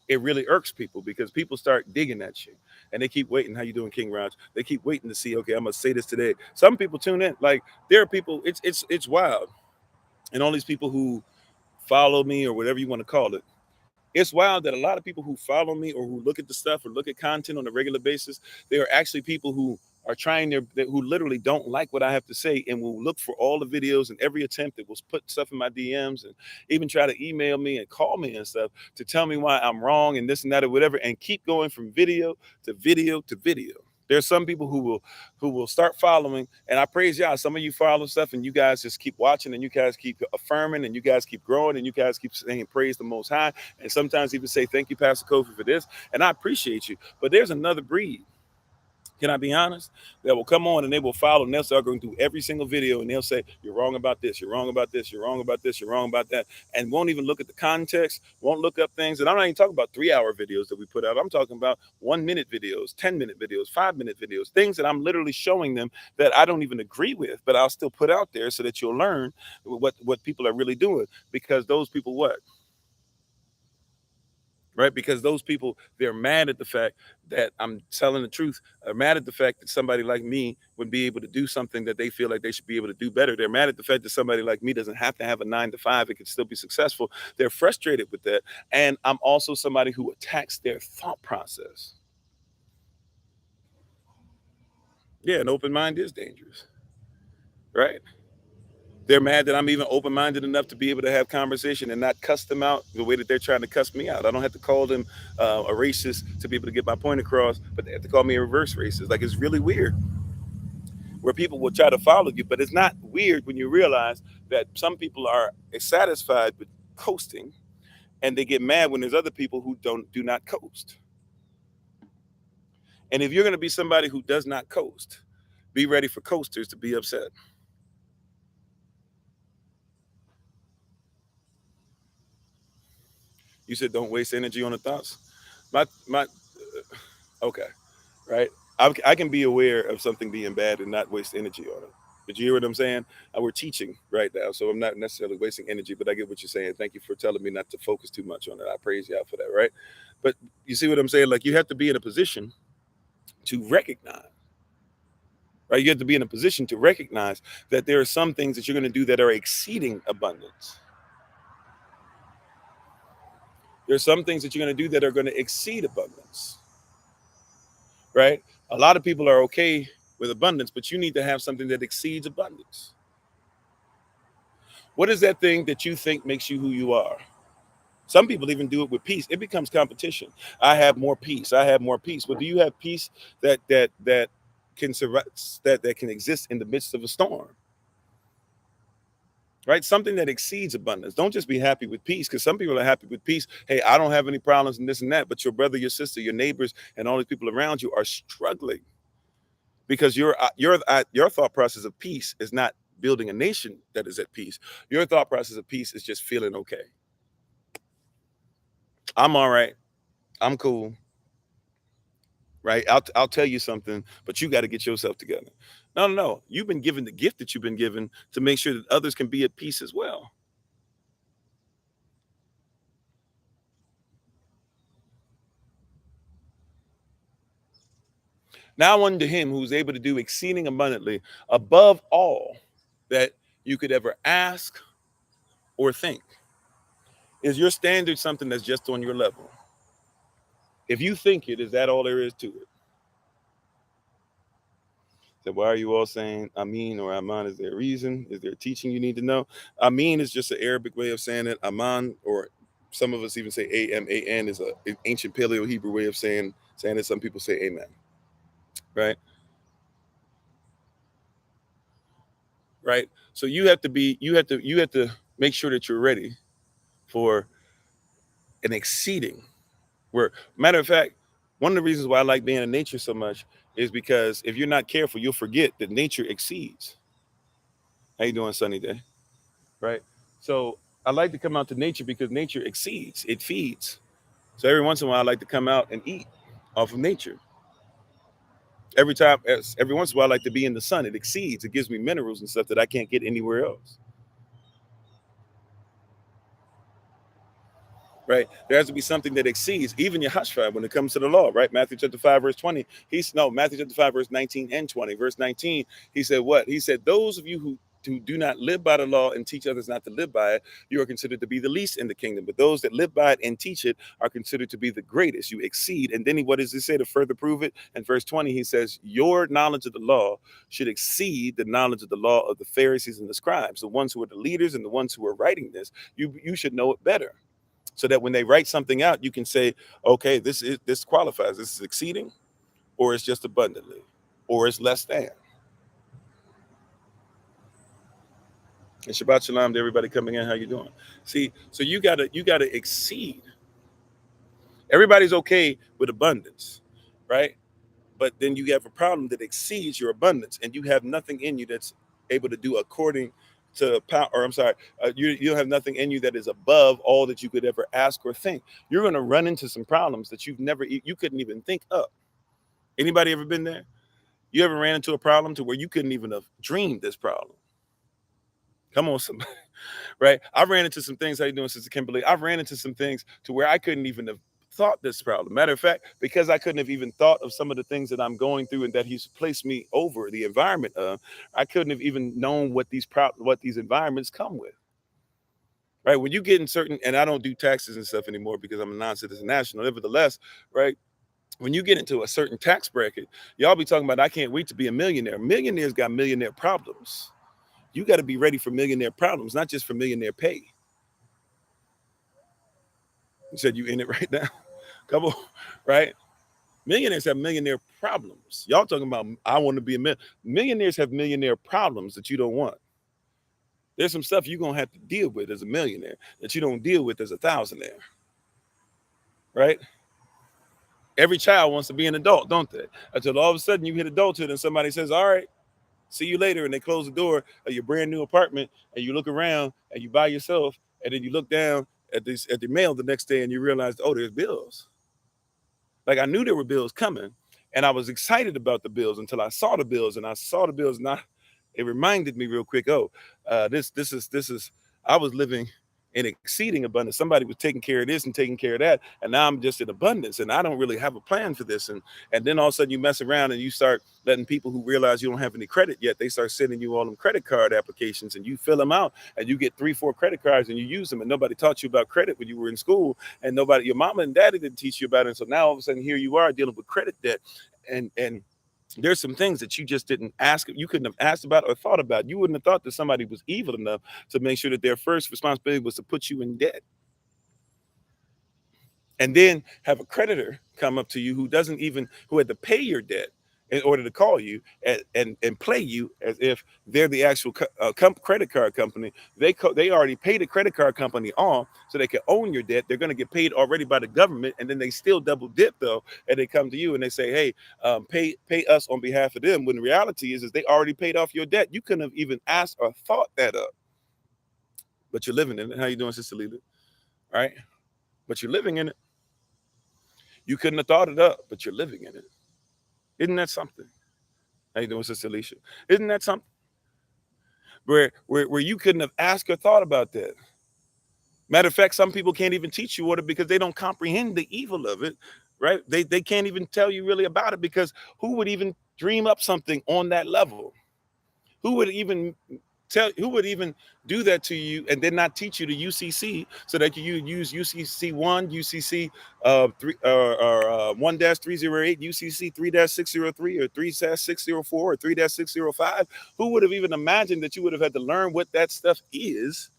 it really irks people because people start digging at you and they keep waiting. How you doing, King Raj? They keep waiting to see, okay, I'm gonna say this today. Some people tune in. Like there are people, it's wild. and all these people who follow me or whatever you want to call it. It's wild that a lot of people who follow me or who look at the stuff or look at content on a regular basis, they are actually people who are trying who literally don't like what I have to say and will look for all the videos and every attempt that will put stuff in my DMs and even try to email me and call me and stuff to tell me why I'm wrong and this and that or whatever, and keep going from video to video to video. There's some people who will start following, and I praise y'all. Some of you follow stuff, and you guys just keep watching, and you guys keep affirming, and you guys keep growing, and you guys keep saying praise the Most High, and sometimes even say thank you, Pastor Kofi, for this, and I appreciate you. But there's another breed. Can I be honest? That will come on and they will follow and they'll start going through every single video and they'll say, you're wrong about this, you're wrong about this, you're wrong about this, you're wrong about that. And won't even look at the context, won't look up things. And I'm not even talking about 3-hour videos that we put out. I'm talking about 1-minute videos, 10-minute videos, 5-minute videos, things that I'm literally showing them that I don't even agree with, but I'll still put out there so that you'll learn what people are really doing. Because those people what? Right? Because those people, they're mad at the fact that I'm telling the truth. They're mad at the fact that somebody like me would be able to do something that they feel like they should be able to do better. They're mad at the fact that somebody like me doesn't have to have a 9 to 5 and can still be successful. They're frustrated with that. And I'm also somebody who attacks their thought process. Yeah, an open mind is dangerous, right? They're mad that I'm even open-minded enough to be able to have conversation and not cuss them out the way that they're trying to cuss me out. I don't have to call them a racist to be able to get my point across, but they have to call me a reverse racist. Like, it's really weird where people will try to follow you, but it's not weird when you realize that some people are satisfied with coasting and they get mad when there's other people who do not coast. And if you're going to be somebody who does not coast, be ready for coasters to be upset. You said don't waste energy on the thoughts. My okay, right. I can be aware of something being bad and not waste energy on it. Did you hear what I'm saying? We're teaching right now, so I'm not necessarily wasting energy, but I get what you're saying. Thank you for telling me not to focus too much on it. I praise you out for that, right? But you see what I'm saying? Like, you have to be in a position to recognize, right? You have to be in a position to recognize that there are some things that you're going to do that are exceeding abundance. There's some things that you're going to do that are going to exceed abundance, right? A lot of people are okay with abundance, but you need to have something that exceeds abundance. What is that thing that you think makes you who you are? Some people even do it with peace. It becomes competition. I have more peace. I have more peace. But do you have peace that can survive, that can exist in the midst of a storm? Right? Something that exceeds abundance. Don't just be happy with peace, because some people are happy with peace. Hey, I don't have any problems and this and that, but your brother, your sister, your neighbors, and all these people around you are struggling because your thought process of peace is not building a nation that is at peace. Your thought process of peace is just feeling okay. I'm all right. I'm cool. Right? I'll tell you something, but you got to get yourself together. No. You've been given the gift that you've been given to make sure that others can be at peace as well. Now unto him who's able to do exceeding abundantly above all that you could ever ask or think. Is your standard something that's just on your level? If you think it, is that all there is to it? So why are you all saying Amin or Aman? Is there a reason? Is there a teaching you need to know? Amin is just an Arabic way of saying it. Aman, or some of us even say A-M-A-N, is an ancient Paleo Hebrew way of saying it. Some people say amen. Right? Right. So you have to make sure that you're ready for an exceeding. Where, matter of fact, one of the reasons why I like being in nature so much is because if you're not careful, you'll forget that nature exceeds. How you doing, sunny day? Right. So I like to come out to nature because nature exceeds. It feeds. So every once in a while, I like to come out and eat off of nature. Every once in a while, I like to be in the sun. It exceeds. It gives me minerals and stuff that I can't get anywhere else. Right? There has to be something that exceeds even your hashfad when it comes to the law, right? Matthew chapter 5, verse 20. Matthew chapter 5, verse 19 and 20. Verse 19, he said what? He said, those of you who who do not live by the law and teach others not to live by it, you are considered to be the least in the kingdom. But those that live by it and teach it are considered to be the greatest. You exceed. And then what does he say to further prove it? In verse 20, he says, your knowledge of the law should exceed the knowledge of the law of the Pharisees and the scribes, the ones who are the leaders and the ones who are writing this. You should know it better, so that when they write something out, you can say, okay, this qualifies. This is exceeding, or it's just abundantly, or it's less than. And Shabbat Shalom to everybody coming in. How you doing? See, so you gotta exceed. Everybody's okay with abundance, right? But then you have a problem that exceeds your abundance, and you have nothing in you that's able to do according to power. Or I'm sorry, you don't have nothing in you that is above all that you could ever ask or think. You're going to run into some problems that you couldn't even think of. Anybody ever been there? You ever ran into a problem to where you couldn't even have dreamed this problem? Come on, somebody. Right? I ran into some things. How you doing, Sister Kimberly? I ran into some things to where I couldn't even have thought this problem. Matter of fact, because I couldn't have even thought of some of the things that I'm going through and that he's placed me over the environment of, I couldn't have even known what these environments come with. Right? When you get in certain, and I don't do taxes and stuff anymore because I'm a non-citizen national. Nevertheless, right? When you get into a certain tax bracket, y'all be talking about, I can't wait to be a millionaire. Millionaires got millionaire problems. You got to be ready for millionaire problems, not just for millionaire pay. You said you in it right now. Come on, right? Millionaires have millionaire problems. Y'all talking about, I want to be a millionaires have millionaire problems that you don't want. There's some stuff you're going to have to deal with as a millionaire that you don't deal with as a thousandaire, right? Every child wants to be an adult, don't they? Until all of a sudden you hit adulthood and somebody says, all right, see you later. And they close the door of your brand new apartment and you look around and you by yourself. And then you look down at the mail the next day and you realize, oh, there's bills. Like, I knew there were bills coming and I was excited about the bills until I saw the bills, and it reminded me real quick, this is, I was living in exceeding abundance. Somebody was taking care of this and taking care of that, and now I'm just in abundance, and I don't really have a plan for this. And then all of a sudden you mess around and you start letting people who realize you don't have any credit yet, they start sending you all them credit card applications, and you fill them out, and you get 3-4 credit cards, and you use them, and nobody taught you about credit when you were in school, and your mama and daddy didn't teach you about it. So now all of a sudden here you are dealing with credit debt, and there's some things that you just didn't ask. You couldn't have asked about or thought about. You wouldn't have thought that somebody was evil enough to make sure that their first responsibility was to put you in debt. And then have a creditor come up to you who had to pay your debt in order to call you and play you as if they're the actual credit card company. They already paid the credit card company off so they can own your debt. They're going to get paid already by the government, and then they still double dip though, and they come to you and they say, hey, pay us on behalf of them, when the reality is they already paid off your debt. You couldn't have even asked or thought that up, but you're living in it. How you doing, Sister Lila? All right, but you're living in it. You couldn't have thought it up, but you're living in it. Isn't that something? How you doing, Sister Alicia? Isn't that something? Where you couldn't have asked or thought about that. Matter of fact, some people can't even teach you what because they don't comprehend the evil of it, right? They can't even tell you really about it, because who would even dream up something on that level? Who would even do that to you and then not teach you the UCC so that you use UCC 1, UCC 1-308, UCC 3-603, or 3-604, or 3-605? Who would have even imagined that you would have had to learn what that stuff is?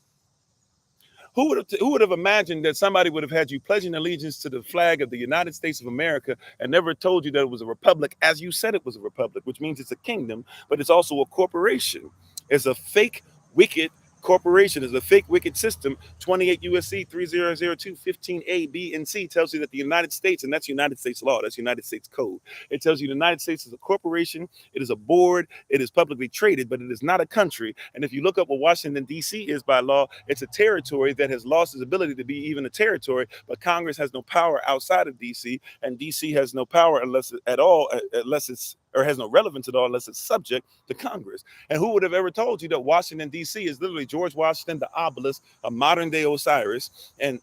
Who would have imagined that somebody would have had you pledging allegiance to the flag of the United States of America and never told you that it was a republic, as you said it was a republic, which means it's a kingdom, but it's also a corporation. It's a fake, wicked corporation. It's a fake, wicked system. 28 USC 3002 15A, B, and C tells you that the United States, and that's United States law, that's United States code. It tells you the United States is a corporation, it is a board, it is publicly traded, but it is not a country. And if you look up what Washington, D.C. is by law, it's a territory that has lost its ability to be even a territory, but Congress has no power outside of D.C., and D.C. has no power unless it's or has no relevance at all unless it's subject to Congress. And who would have ever told you that Washington, D.C. is literally George Washington, the obelisk, a modern day Osiris, and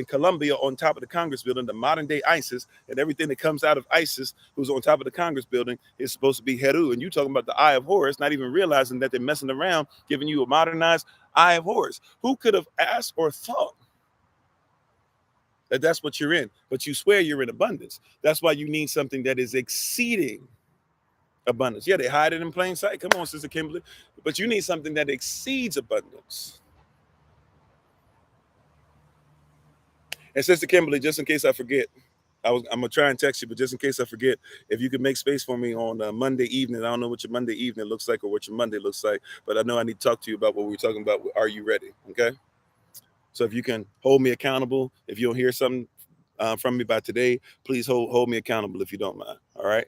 Columbia on top of the Congress building, the modern day ISIS, and everything that comes out of ISIS, who's on top of the Congress building, is supposed to be Heru. And you talking about the Eye of Horus, not even realizing that they're messing around, giving you a modernized Eye of Horus. Who could have asked or thought that that's what you're in? But you swear you're in abundance. That's why you need something that is exceeding abundance. Yeah, they hide it in plain sight. Come on, Sister Kimberly. But you need something that exceeds abundance. And Sister Kimberly, just in case I forget, I'm gonna try and text you, but just in case I forget, if you could make space for me on Monday evening. I don't know what your Monday evening looks like or what your Monday looks like, but I know I need to talk to you about what we were talking about. Are you ready? Okay. So if you can hold me accountable, if you don't hear something from me by today, please hold me accountable if you don't mind. All right.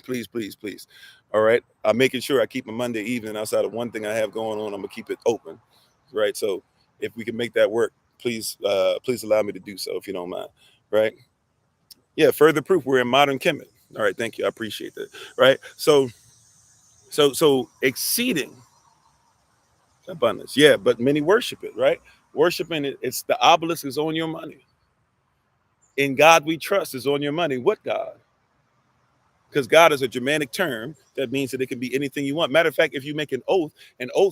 Please, please, please. All right. I'm making sure I keep my Monday evening outside of one thing I have going on. I'm gonna keep it open. Right. So if we can make that work, please allow me to do so if you don't mind. Right. Yeah, further proof we're in modern Kemet. All right, thank you. I appreciate that. Right. So exceeding abundance. Yeah, but many worship it, right? Worshiping it, it's the obelisk is on your money. In God we trust is on your money. What God? Because God is a Germanic term that means that it can be anything you want. Matter of fact, if you make an oath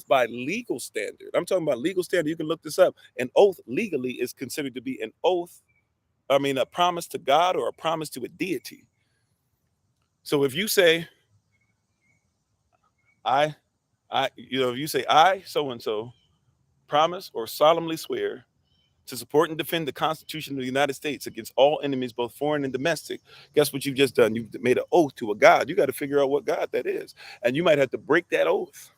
by legal standard, I'm talking about legal standard, you can look this up. An oath legally is considered to be an oath, a promise to God or a promise to a deity. So if you say, if you say I, so and so, promise or solemnly swear to support and defend the Constitution of the United States against all enemies, both foreign and domestic. Guess what you've just done? You've made an oath to a God. You got to figure out what God that is. And you might have to break that oath.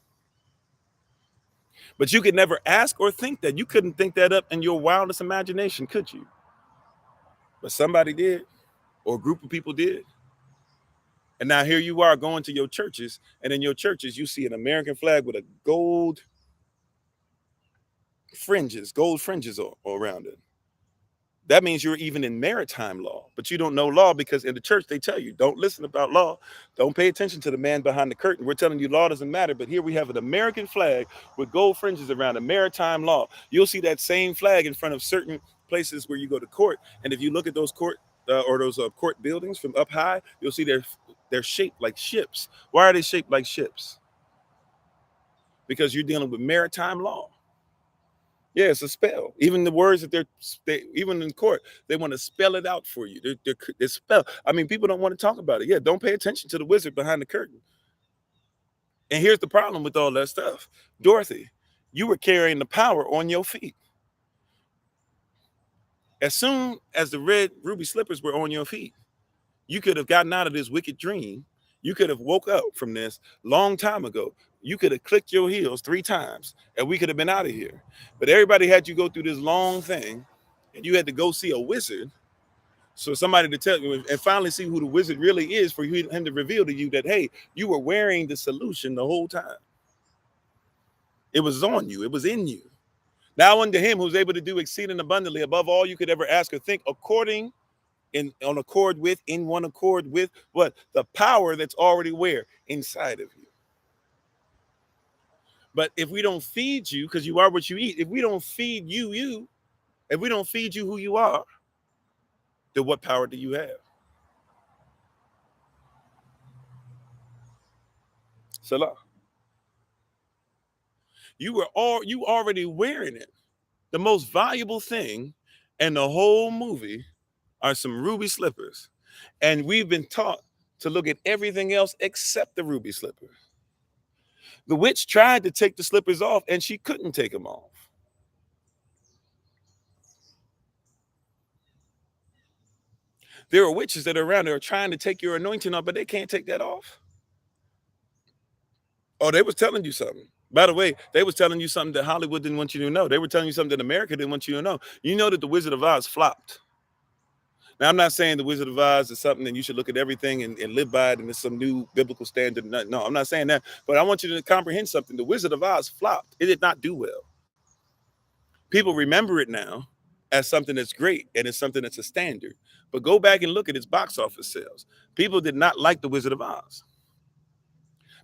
But you could never ask or think that. You couldn't think that up in your wildest imagination, could you? But somebody did, or a group of people did. And now here you are going to your churches, and in your churches, you see an American flag with a gold fringes around it. That means you're even in maritime law, but you don't know law because in the church they tell you don't listen about law, don't pay attention to the man behind the curtain. We're telling you law doesn't matter, but here we have an American flag with gold fringes around a maritime law. You'll see that same flag in front of certain places where you go to court, and if you look at those court court buildings from up high, you'll see they're shaped like ships. Why are they shaped like ships? Because you're dealing with maritime law. Yeah, it's a spell. Even the words that even in court, they want to spell it out for you. They're spell. I mean, people don't want to talk about it. Yeah, don't pay attention to the wizard behind the curtain. And here's the problem with all that stuff. Dorothy, you were carrying the power on your feet. As soon as the red ruby slippers were on your feet, you could have gotten out of this wicked dream. You could have woke up from this long time ago. You could have clicked your heels 3 times and we could have been out of here. But everybody had you go through this long thing and you had to go see a wizard. So somebody to tell you and finally see who the wizard really is for him to reveal to you that, hey, you were wearing the solution the whole time. It was on you. It was in you. Now unto him who's able to do exceeding abundantly above all you could ever ask or think, according in one accord with what? The power that's already where? Inside of you. But if we don't feed you, because you are what you eat, if we don't feed you, if we don't feed you who you are, then what power do you have? Salah. You already wearing it. The most valuable thing in the whole movie are some ruby slippers. And we've been taught to look at everything else except the ruby slippers. The witch tried to take the slippers off and she couldn't take them off. There are witches that are around that are trying to take your anointing off, but they can't take that off. Oh, they was telling you something. By the way, they was telling you something that Hollywood didn't want you to know. They were telling you something that America didn't want you to know. You know that the Wizard of Oz flopped. Now, I'm not saying the Wizard of Oz is something that you should look at everything and live by it and it's some new biblical standard. No, I'm not saying that. But I want you to comprehend something. The Wizard of Oz flopped. It did not do well. People remember it now as something that's great and it's something that's a standard. But go back and look at its box office sales. People did not like the Wizard of Oz.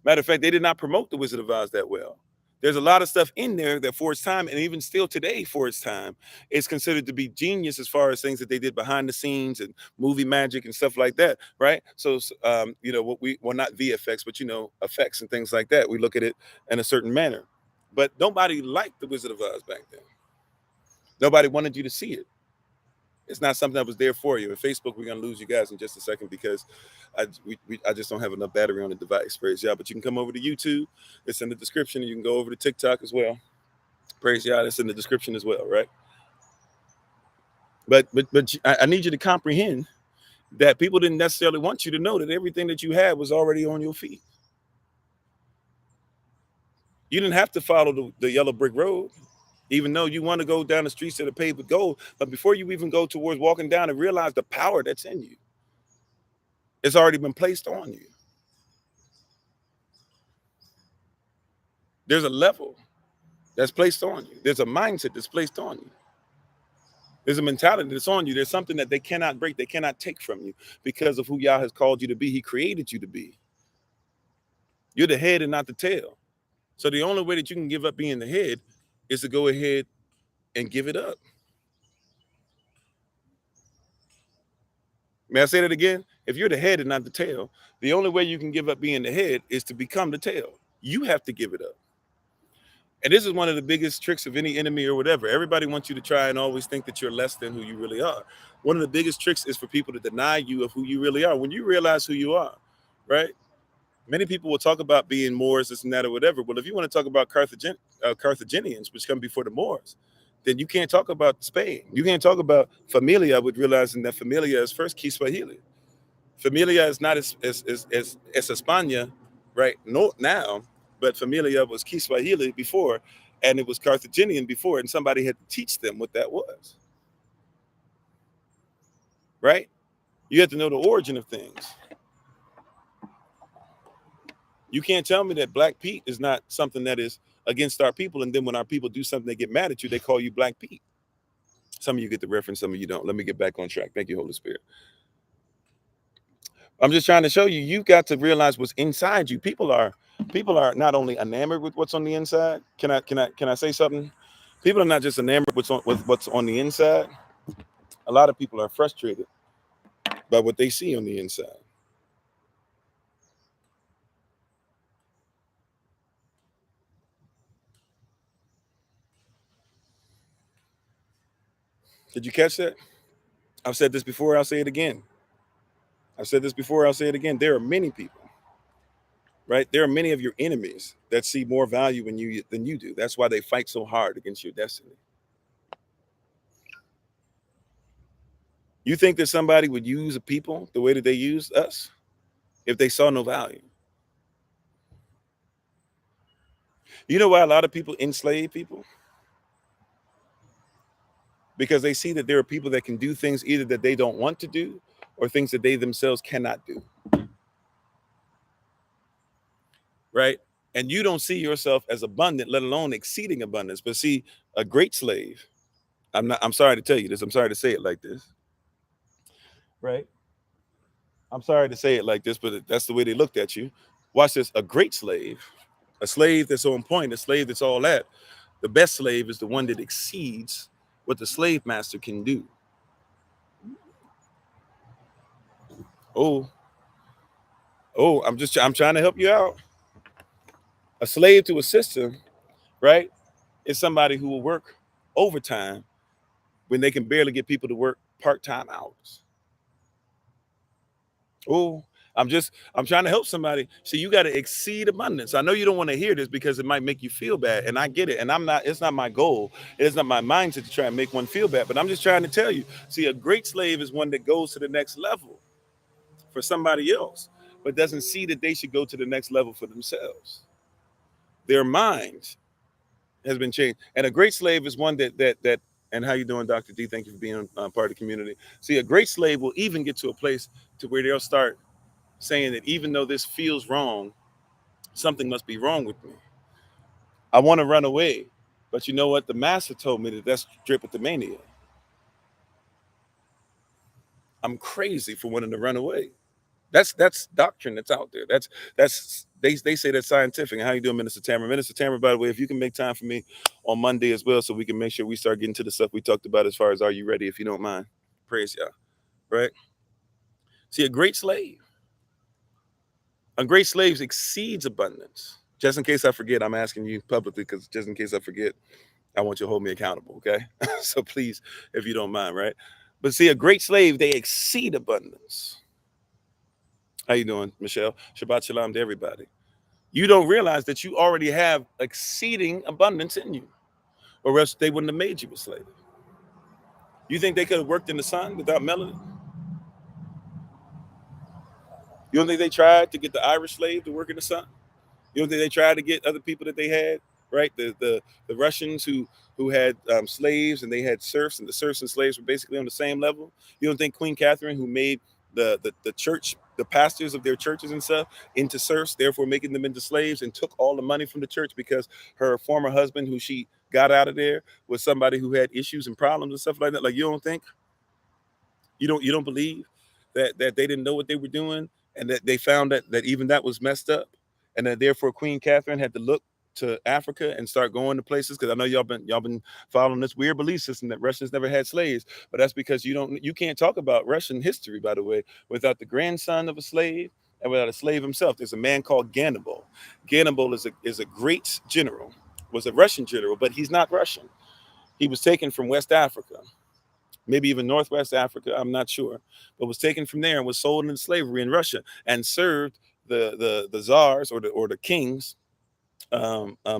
Matter of fact, they did not promote the Wizard of Oz that well. There's a lot of stuff in there that for its time, and even still today for its time, is considered to be genius as far as things that they did behind the scenes and movie magic and stuff like that, right? So, what not VFX, but effects and things like that. We look at it in a certain manner, but nobody liked the Wizard of Oz back then. Nobody wanted you to see it. It's not something that was there for you. And Facebook, we're gonna lose you guys in just a second because I just don't have enough battery on the device. Praise y'all. But you can come over to YouTube. It's in the description. You can go over to TikTok as well. Praise y'all. It's in the description as well, right? But I need you to comprehend that people didn't necessarily want you to know that everything that you had was already on your feet. You didn't have to follow the yellow brick road, even though you want to go down the streets that are paved with gold. But before you even go towards walking down and realize the power that's in you, it's already been placed on you. There's a level that's placed on you. There's a mindset that's placed on you. There's a mentality that's on you. There's something that they cannot break, they cannot take from you because of who Yah has called you to be. He created you to be. You're the head and not the tail. So the only way that you can give up being the head is to go ahead and give it up. May I say that again? If you're the head and not the tail, the only way you can give up being the head is to become the tail. You have to give it up. And this is one of the biggest tricks of any enemy or whatever. Everybody wants you to try and always think that you're less than who you really are. One of the biggest tricks is for people to deny you of who you really are. When you realize who you are, right? Many people will talk about being Moors, this and that or whatever. Well, if you want to talk about Carthaginians, which come before the Moors, then you can't talk about Spain. You can't talk about familia with realizing that familia is first Kiswahili. Familia is not as España, right? No, now, but familia was Kiswahili before, and it was Carthaginian before, and somebody had to teach them what that was, right? You have to know the origin of things. You can't tell me that Black Pete is not something that is against our people, and then when our people do something, they get mad at you, they call you Black Pete. Some of you get the reference, some of you don't. Let me get back on track. Thank you, Holy Spirit. I'm just trying to show you, you got to realize what's inside you. People are not only enamored with what's on the inside. Can I say something? People are not just enamored with what's on the inside. A lot of people are frustrated by what they see on the inside. Did you catch that? I've said this before, I'll say it again. I've said this before, I'll say it again. There are many people, right? There are many of your enemies that see more value in you than you do. That's why they fight so hard against your destiny. You think that somebody would use a people the way that they use us if they saw no value? You know why a lot of people enslave people? Because they see that there are people that can do things either that they don't want to do or things that they themselves cannot do. Right? And you don't see yourself as abundant, let alone exceeding abundance. But see, a great slave, I'm sorry to tell you this, I'm sorry to say it like this. Right? I'm sorry to say it like this, but that's the way they looked at you. Watch this, a great slave, a slave that's on point, a slave that's all that. The best slave is the one that exceeds what the slave master can do. Oh, I'm trying to help you out. A slave to a system, right, is somebody who will work overtime when they can barely get people to work part-time hours. Oh, I'm trying to help somebody. See, you got to exceed abundance. I know you don't want to hear this because it might make you feel bad, and I get it. And it's not my goal. It's not my mindset to try and make one feel bad, but I'm just trying to tell you. See, a great slave is one that goes to the next level for somebody else, but doesn't see that they should go to the next level for themselves. Their mind has been changed. And a great slave is one that and how you doing, Dr. D? Thank you for being part of the community. See, a great slave will even get to a place to where they'll start saying that even though this feels wrong, something must be wrong with me. I want to run away, but you know what? The master told me that that's drapetomania. I'm crazy for wanting to run away. That's doctrine that's out there. That's they say that's scientific. And how you doing, Minister Tamara? Minister Tamara, by the way, if you can make time for me on Monday as well, so we can make sure we start getting to the stuff we talked about as far as are you ready, if you don't mind. Praise y'all. Right? See, a great slave exceeds abundance. Just in case I forget, I'm asking you publicly because just in case I forget, I want you to hold me accountable, okay? So please, if you don't mind, right? But see, a great slave, they exceed abundance. How you doing, Michelle? Shabbat shalom to everybody. You don't realize that you already have exceeding abundance in you, or else they wouldn't have made you a slave. You think they could have worked in the sun without melanin? You don't think they tried to get the Irish slave to work in the sun? You know, they tried to get other people that they had, right? The Russians who had slaves and they had serfs, and the serfs and slaves were basically on the same level. You don't think Queen Catherine, who made the church, the pastors of their churches and stuff, into serfs, therefore making them into slaves, and took all the money from the church because her former husband, who she got out of there, was somebody who had issues and problems and stuff like that? Like, you don't think, you don't believe that they didn't know what they were doing, and that they found that even that was messed up, and that therefore Queen Catherine had to look to Africa and start going to places? Because I know y'all been following this weird belief system that Russians never had slaves, but that's because you can't talk about Russian history, by the way, without the grandson of a slave and without a slave himself. There's a man called Gannibal. Gannibal is a great general, was a Russian general, but he's not Russian. He was taken from West Africa, maybe even Northwest Africa, I'm not sure, but was taken from there and was sold into slavery in Russia and served the czars or the king's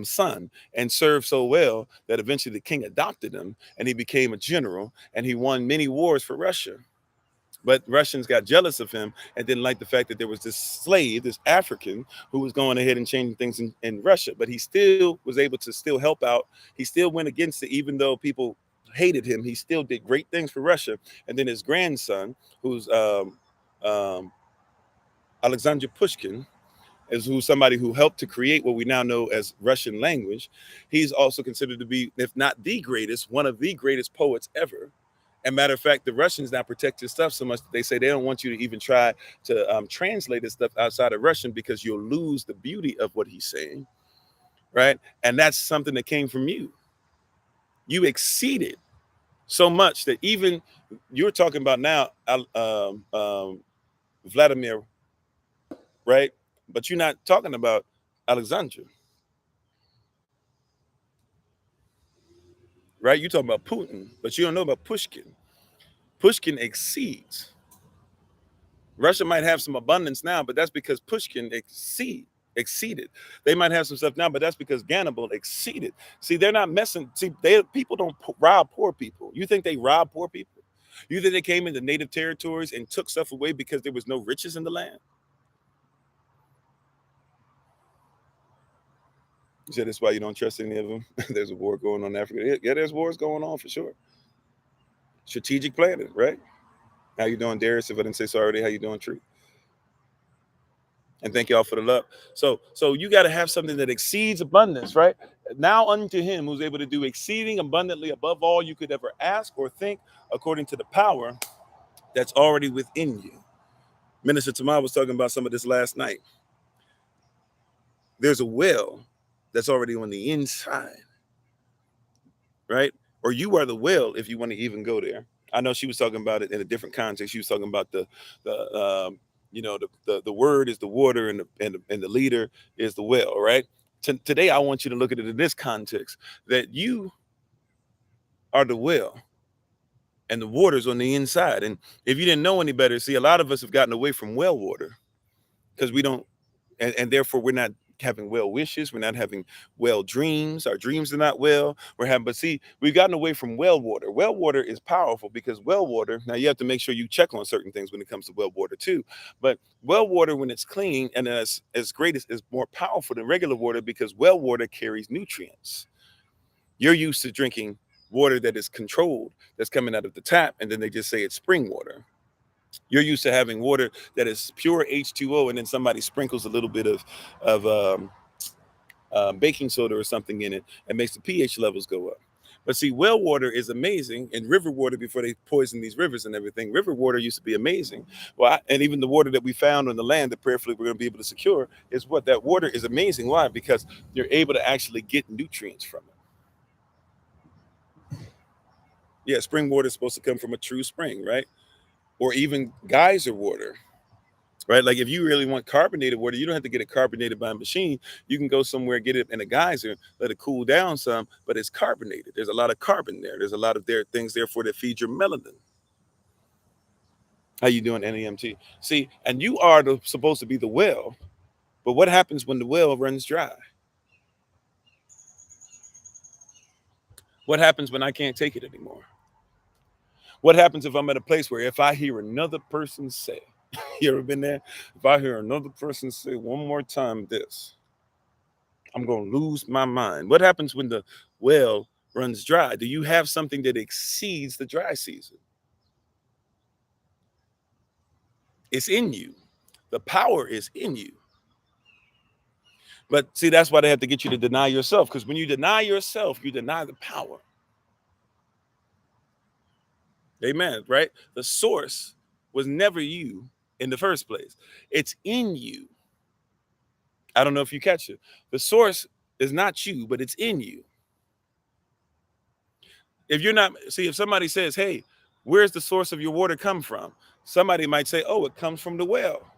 son, and served so well that eventually the king adopted him and he became a general and he won many wars for Russia. But Russians got jealous of him and didn't like the fact that there was this slave, this African, who was going ahead and changing things in Russia. But he still was able to still help out. He still went against it, even though people hated him. He still did great things for Russia. And then his grandson, who's Alexander Pushkin, is who's somebody who helped to create what we now know as Russian language. He's also considered to be, if not the greatest, one of the greatest poets ever. And matter of fact, the Russians now protect his stuff so much that they say they don't want you to even try to translate his stuff outside of Russian, because you'll lose the beauty of what he's saying, right? And that's something that came from you. You exceeded so much that even you're talking about now, Vladimir, right? But you're not talking about Alexandra, right? You're talking about Putin, but you don't know about Pushkin. Pushkin exceeds. Russia might have some abundance now, but that's because Pushkin exceeded. They might have some stuff now, but that's because Gannibal exceeded. See, they're not messing. See, people don't rob poor people. You think they rob poor people? You think they came into native territories and took stuff away because there was no riches in the land? You said that's why you don't trust any of them. There's a war going on in Africa. Yeah, there's wars going on for sure. Strategic planning, right? How you doing, Darius? If I didn't say so already, how you doing, Tree? And thank y'all for the love. So you got to have something that exceeds abundance, right? Now unto him who's able to do exceeding abundantly above all you could ever ask or think, according to the power that's already within you. Minister Tamar was talking about some of this last night. There's a well that's already on the inside, right? Or you are the well if you want to even go there. I know she was talking about it in a different context. She was talking about the word is the water, and the leader is the well, right? Today I want you to look at it in this context, that you are the well and the water's on the inside. And if you didn't know any better, see, a lot of us have gotten away from well water because we don't, and therefore we're not having well wishes, we're not having well dreams, our dreams are not well, but see, we've gotten away from well water. Well water is powerful because well water, now you have to make sure you check on certain things when it comes to well water too, but well water, when it's clean and as great as, is more powerful than regular water, because well water carries nutrients. You're used to drinking water that is controlled, that's coming out of the tap, and then they just say it's spring water. You're used to having water that is pure H2O, and then somebody sprinkles a little bit of baking soda or something in it and makes the pH levels go up. But see, well water is amazing, and river water, before they poison these rivers and everything, river water used to be amazing. Well, and even the water that we found on the land that prayerfully we're going to be able to secure is what that water is amazing. Why? Because you're able to actually get nutrients from it. Yeah, spring water is supposed to come from a true spring, right? Or even geyser water, right? Like if you really want carbonated water, you don't have to get it carbonated by a machine. You can go somewhere, get it in a geyser, let it cool down some, but it's carbonated. There's a lot of carbon there. There's a lot of things therefore that feed your melanin. How you doing, NEMT? See, and you are supposed to be the well, but what happens when the well runs dry? What happens when I can't take it anymore? What happens if I'm at a place where if I hear another person say, you ever been there? If I hear another person say one more time this, I'm going to lose my mind. What happens when the well runs dry? Do you have something that exceeds the dry season? It's in you. The power is in you. But see, that's why they have to get you to deny yourself, because when you deny yourself, you deny the power. Amen, right? The source was never you in the first place. It's in you. I don't know if you catch it. The source is not you, but it's in you. If you're not, see, if somebody says, hey, where's the source of your water come from? Somebody might say, oh, it comes from the well.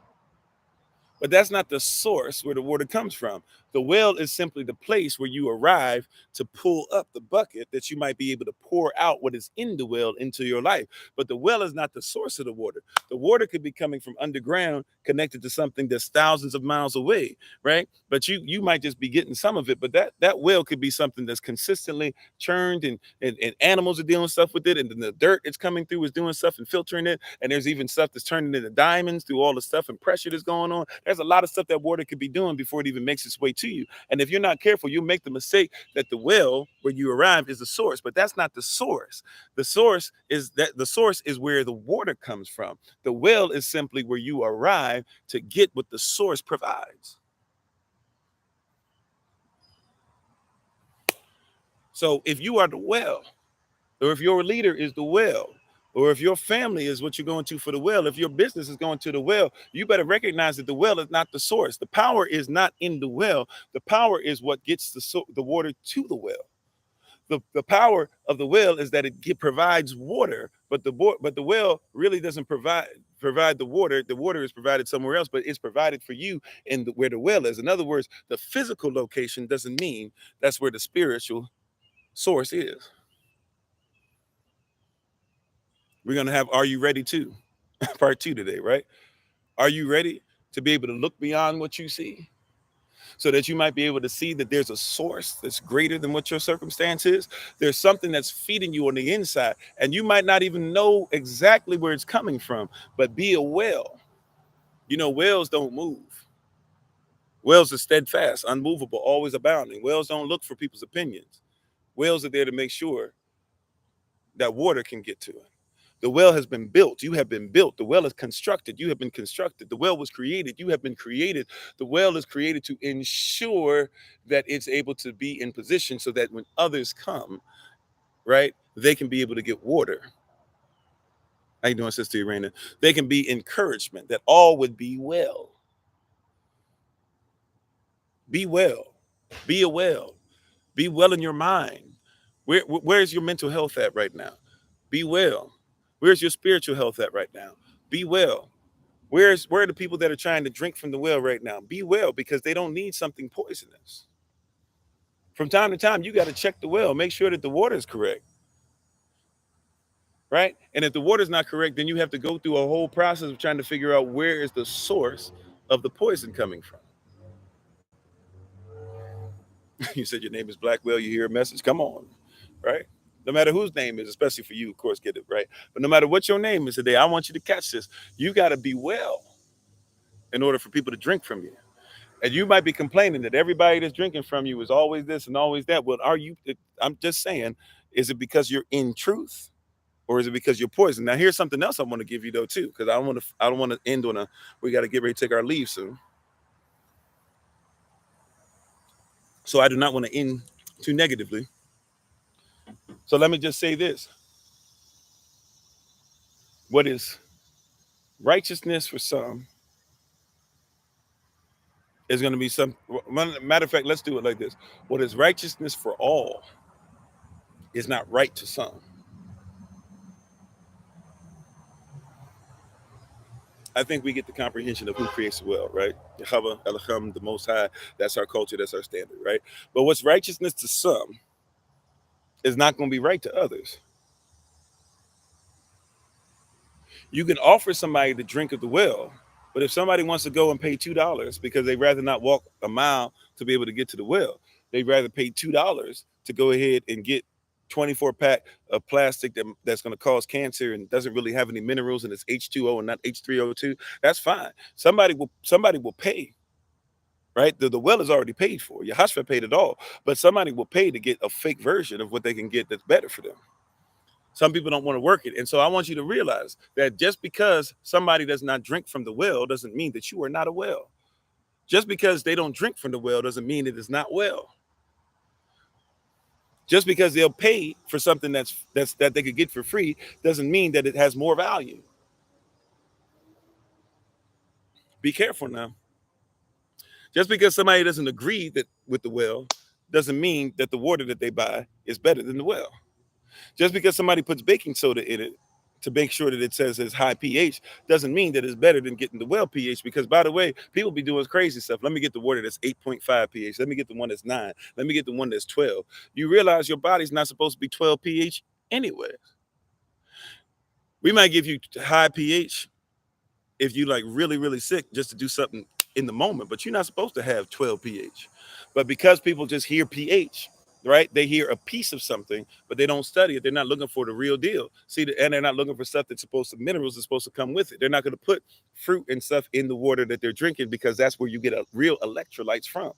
But that's not the source where the water comes from. The well is simply the place where you arrive to pull up the bucket that you might be able to pour out what is in the well into your life. But the well is not the source of the water. The water could be coming from underground, connected to something that's thousands of miles away, right? But you might just be getting some of it. But that well could be something that's consistently churned, and animals are doing stuff with it, and then the dirt it's coming through is doing stuff and filtering it. And there's even stuff that's turning into diamonds through all the stuff and pressure that's going on. There's a lot of stuff that water could be doing before it even makes its way to you. And if you're not careful, you'll make the mistake that the well where you arrive is the source, but that's not the source. The source is where the water comes from. The well is simply where you arrive to get what the source provides. So if you are the well, or if your leader is the well, or if your family is what you're going to for the well, if your business is going to the well, you better recognize that the well is not the source. The power is not in the well. The power is what gets the water to the well. The power of the well is that it provides water, but the well really doesn't provide the water. The water is provided somewhere else, but it's provided for you where the well is. In other words, the physical location doesn't mean that's where the spiritual source is. We're going to have Are You Ready Too? Part 2 today, right? Are you ready to be able to look beyond what you see so that you might be able to see that there's a source that's greater than what your circumstance is? There's something that's feeding you on the inside, and you might not even know exactly where it's coming from, but be a well. You know, wells don't move. Wells are steadfast, unmovable, always abounding. Wells don't look for people's opinions. Wells are there to make sure that water can get to it. The well has been built. You have been built. The well is constructed. You have been constructed. The well was created. You have been created. The well is created to ensure that it's able to be in position so that when others come, right, they can be able to get water. How you doing, Sister Irena? They can be encouragement that all would be well. Be well. Be a well. Be well in your mind. Where's your mental health at right now? Be well. Where's your spiritual health at right now? Be well. Where are the people that are trying to drink from the well right now? Be well, because they don't need something poisonous. From time to time, you got to check the well, make sure that the water is correct, right? And if the water is not correct, then you have to go through a whole process of trying to figure out where is the source of the poison coming from. You said your name is Blackwell, you hear a message, come on, right? No matter whose name is, especially for you, of course, get it right. But no matter what your name is today, I want you to catch this. You got to be well in order for people to drink from you. And you might be complaining that everybody that's drinking from you is always this and always that. Well, are you? I'm just saying, is it because you're in truth, or is it because you're poison? Now, here's something else I want to give you though too, because I don't want to end on a. We got to get ready to take our leave soon. So I do not want to end too negatively. But I want to end on a. We got to get ready to take our leave soon. So I do not want to end too negatively. But I want to end on a. We got to get ready to take our leave soon. So I do not want to end too negatively. But I want to end on a. We got to get ready to take our leave soon. So I do not want to end too negatively. But I want to end on a. We got to get ready to take our leave soon. So let me just say this. What is righteousness for some is going to be some. Matter of fact, let's do it like this. What is righteousness for all is not right to some. I think we get the comprehension of who creates the world, right? Yahweh, Elohim, the Most High. That's our culture. That's our standard, right? But what's righteousness to some is not going to be right to others. You can offer somebody the drink of the well, but if somebody wants to go and pay $2 because they'd rather not walk a mile to be able to get to the well, they'd rather pay $2 to go ahead and get 24-pack of plastic that's going to cause cancer and doesn't really have any minerals and it's H2O and not H3O2. That's fine. Somebody will pay, right? The well is already paid for. Yahashua paid it all, but somebody will pay to get a fake version of what they can get that's better for them. Some people don't want to work it. And so I want you to realize that just because somebody does not drink from the well doesn't mean that you are not a well. Just because they don't drink from the well doesn't mean it is not well. Just because they'll pay for something that they could get for free doesn't mean that it has more value. Be careful now. Just because somebody doesn't agree with the well doesn't mean that the water that they buy is better than the well. Just because somebody puts baking soda in it to make sure that it says it's high pH doesn't mean that it's better than getting the well pH. Because by the way, people be doing crazy stuff. Let me get the water that's 8.5 pH. Let me get the one that's 9. Let me get the one that's 12. You realize your body's not supposed to be 12 pH anyway. We might give you high pH if you like really, really sick just to do something in the moment, but you're not supposed to have 12 pH. But because people just hear pH, right? They hear a piece of something, but they don't study it. They're not looking for the real deal. And they're not looking for stuff that's supposed to, minerals are supposed to come with it. They're not going to put fruit and stuff in the water that they're drinking because that's where you get a real electrolytes from.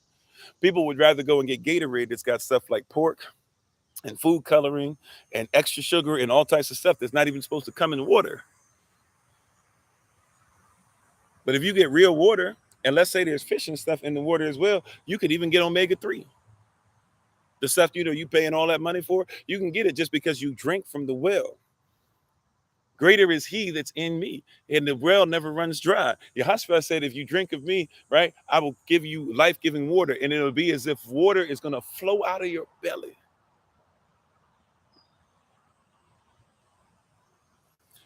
People would rather go and get Gatorade that's got stuff like pork and food coloring and extra sugar and all types of stuff that's not even supposed to come in water. But if you get real water, and let's say there's fish and stuff in the water as well, you could even get omega-3. The stuff you paying all that money for, you can get it just because you drink from the well. Greater is he that's in me, and the well never runs dry. Yahashua said, if you drink of me, right, I will give you life-giving water, and it'll be as if water is going to flow out of your belly.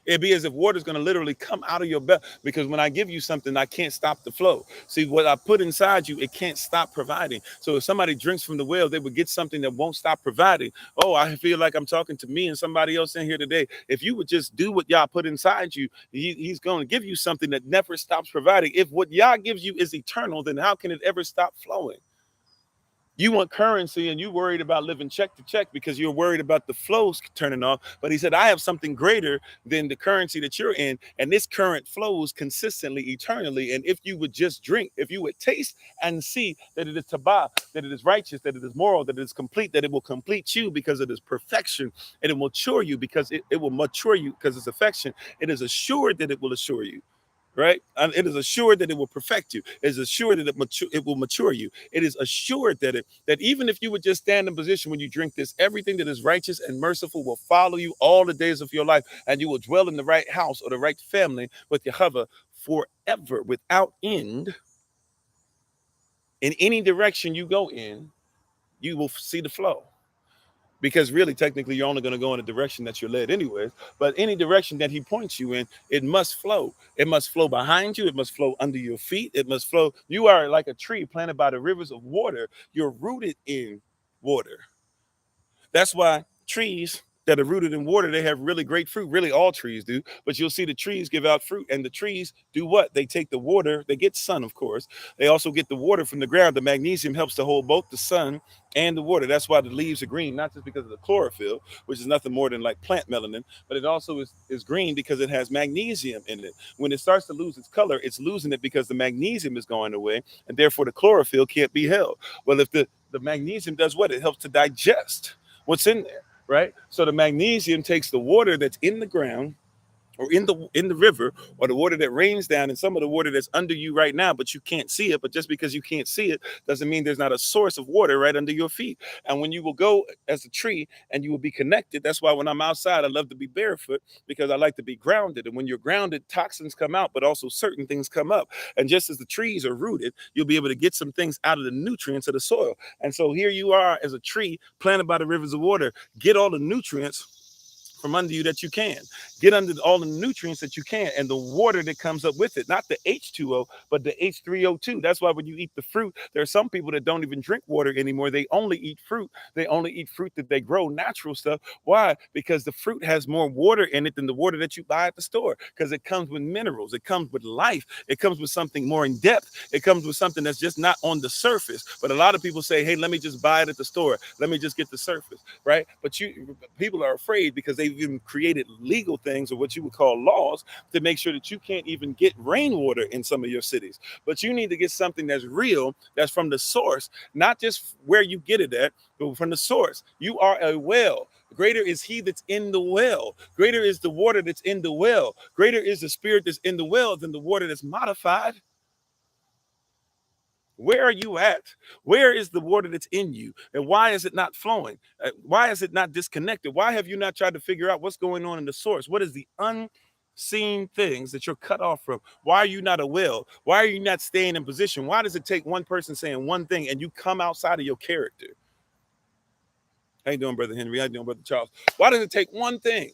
It'd be as if water is going to literally come out of your belly, because when I give you something, I can't stop the flow. See, what I put inside you, it can't stop providing. So if somebody drinks from the well, they would get something that won't stop providing. Oh, I feel like I'm talking to me and somebody else in here today. If you would just do what Yah put inside you, he's going to give you something that never stops providing. If what Yah gives you is eternal, then how can it ever stop flowing? You want currency and you worried about living check to check because you're worried about the flows turning off. But he said, I have something greater than the currency that you're in. And this current flows consistently, eternally. And if you would just drink, if you would taste and see that it is tabah, that it is righteous, that it is moral, that it is complete, that it will complete you because it is perfection, and it will mature you because it will mature you because it's affection. It is assured that it will assure you. Right? And it is assured that it will perfect you. It is assured that it will mature you. It is assured that even if you would just stand in position when you drink this, everything that is righteous and merciful will follow you all the days of your life, and you will dwell in the right house or the right family with Yahweh forever without end. In any direction you go in, you will see the flow. Because really, technically, you're only going to go in a direction that you're led anyways. But any direction that he points you in, it must flow. It must flow behind you. It must flow under your feet. It must flow. You are like a tree planted by the rivers of water. You're rooted in water. That's why trees that are rooted in water, they have really great fruit. Really, all trees do. But you'll see the trees give out fruit. And the trees do what? They take the water. They get sun, of course. They also get the water from the ground. The magnesium helps to hold both the sun and the water. That's why the leaves are green, not just because of the chlorophyll, which is nothing more than like plant melanin, but it also is green because it has magnesium in it. When it starts to lose its color, it's losing it because the magnesium is going away, and therefore the chlorophyll can't be held. Well, if the magnesium does what? It helps to digest what's in there. Right? So the magnesium takes the water that's in the ground or in the river, or the water that rains down, and some of the water that's under you right now, but you can't see it. But just because you can't see it doesn't mean there's not a source of water right under your feet. And when you will go as a tree and you will be connected, that's why when I'm outside I love to be barefoot, because I like to be grounded. And when you're grounded, toxins come out, but also certain things come up. And just as the trees are rooted, you'll be able to get some things out of the nutrients of the soil. And so here you are as a tree planted by the rivers of water. Get all the nutrients from under you that you can. Get under all the nutrients that you can, and the water that comes up with it, not the H2O, but the H3O2. That's why when you eat the fruit, there are some people that don't even drink water anymore. They only eat fruit. They only eat fruit that they grow, natural stuff. Why? Because the fruit has more water in it than the water that you buy at the store, because it comes with minerals. It comes with life. It comes with something more in depth. It comes with something that's just not on the surface. But a lot of people say, hey, let me just buy it at the store. Let me just get the surface, right? But people are afraid because they've even created legal things, or what you would call laws, to make sure that you can't even get rainwater in some of your cities. But you need to get something that's real, that's from the source, not just where you get it at, but from the source. You are a well. Greater is he that's in the well. Greater is the water that's in the well. Greater is the spirit that's in the well than the water that's modified. Where are you at? Where is the water that's in you? And why is it not flowing? Why is it not disconnected? Why have you not tried to figure out what's going on in the source? What is the unseen things that you're cut off from? Why are you not a well? Why are you not staying in position? Why does it take one person saying one thing and you come outside of your character? How you doing, Brother Henry? How you doing, Brother Charles? Why does it take one thing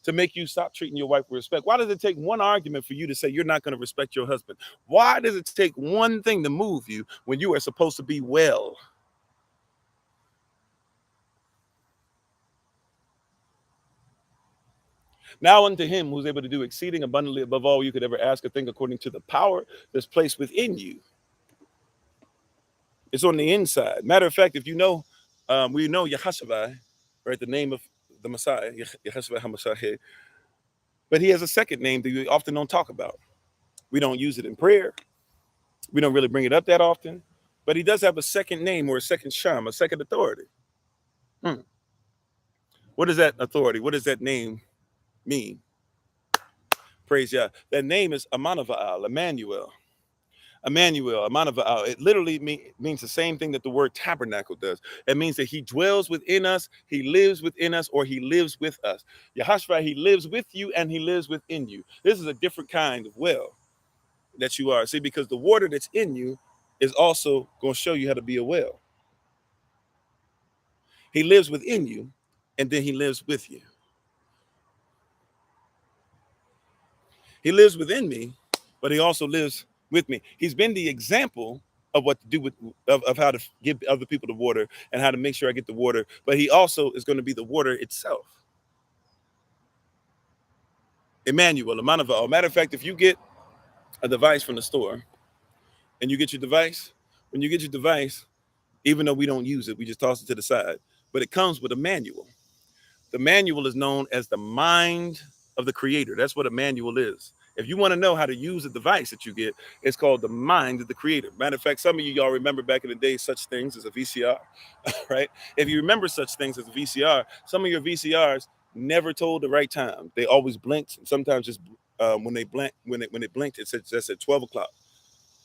to make you stop treating your wife with respect? Why does it take one argument for you to say you're not going to respect your husband? Why does it take one thing to move you when you are supposed to be well? Now unto him who's able to do exceeding abundantly above all you could ever ask or think, according to the power that's placed within you. It's on the inside. Matter of fact, if you know, we know Yahashua, right? The name of the Messiah, Yahashua HaMashiach. But he has a second name that we often don't talk about. We don't use it in prayer. We don't really bring it up that often. But he does have a second name, or a second sham, a second authority. What is that authority? What does that name mean? Praise Yah. That name is Amanava'al, Emmanuel. Emmanuel, Amanava'al. It literally means the same thing that the word tabernacle does. It means that he dwells within us, he lives within us, or he lives with us. Yahashua, he lives with you and he lives within you. This is a different kind of well that you are. See, because the water that's in you is also going to show you how to be a well. He lives within you, and then he lives with you. He lives within me, but he also lives with me. He's been the example of what to do with of how to give other people the water and how to make sure I get the water. But he also is going to be the water itself. Emmanuel, Emmanuel. Matter of fact, if you get a device from the store and you get your device, when you get your device, even though we don't use it, we just toss it to the side. But it comes with a manual. The manual is known as the mind of the creator. That's what a manual is. If you want to know how to use a device that you get, it's called the mind of the creator. Matter of fact, some of you y'all remember back in the day such things as a VCR, right? If you remember such things as a VCR, some of your VCRs never told the right time. They always blinked. Sometimes just when it blinked, it said 12 o'clock,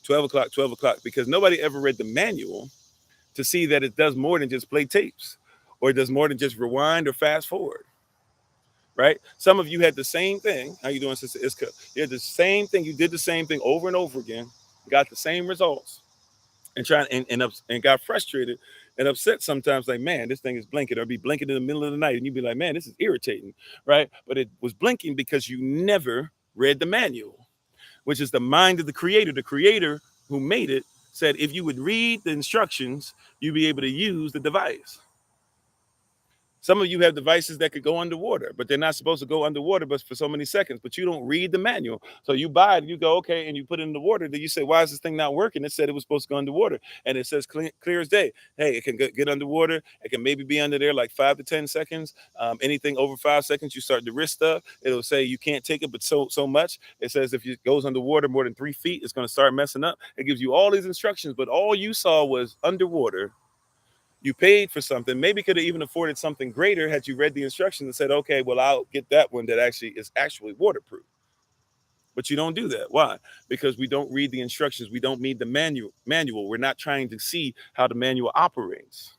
12 o'clock, 12 o'clock, because nobody ever read the manual to see that it does more than just play tapes, or it does more than just rewind or fast forward. Right? Some of you had the same thing. How you doing, Sister Iska? You had the same thing. You did the same thing over and over again, got the same results, and got frustrated and upset sometimes. Like, man, this thing is blinking, or be blinking in the middle of the night, and you'd be like, man, this is irritating, right? But it was blinking because you never read the manual, which is the mind of the creator. The creator who made it said, if you would read the instructions, you'd be able to use the device. Some of you have devices that could go underwater, but they're not supposed to go underwater but for so many seconds, but you don't read the manual. So you buy it, you go, okay, and you put it in the water. Then you say, why is this thing not working? It said it was supposed to go underwater. And it says clear as day. Hey, it can get underwater. It can maybe be under there like 5 to 10 seconds. Anything over 5 seconds, you start to risk stuff. It'll say you can't take it, but so much. It says if it goes underwater more than 3 feet, it's going to start messing up. It gives you all these instructions, but all you saw was underwater. You paid for something, maybe could have even afforded something greater had you read the instructions and said, okay, well, I'll get that one that actually is actually waterproof. But you don't do that. Why? Because we don't read the instructions. We don't read the manual. We're not trying to see how the manual operates.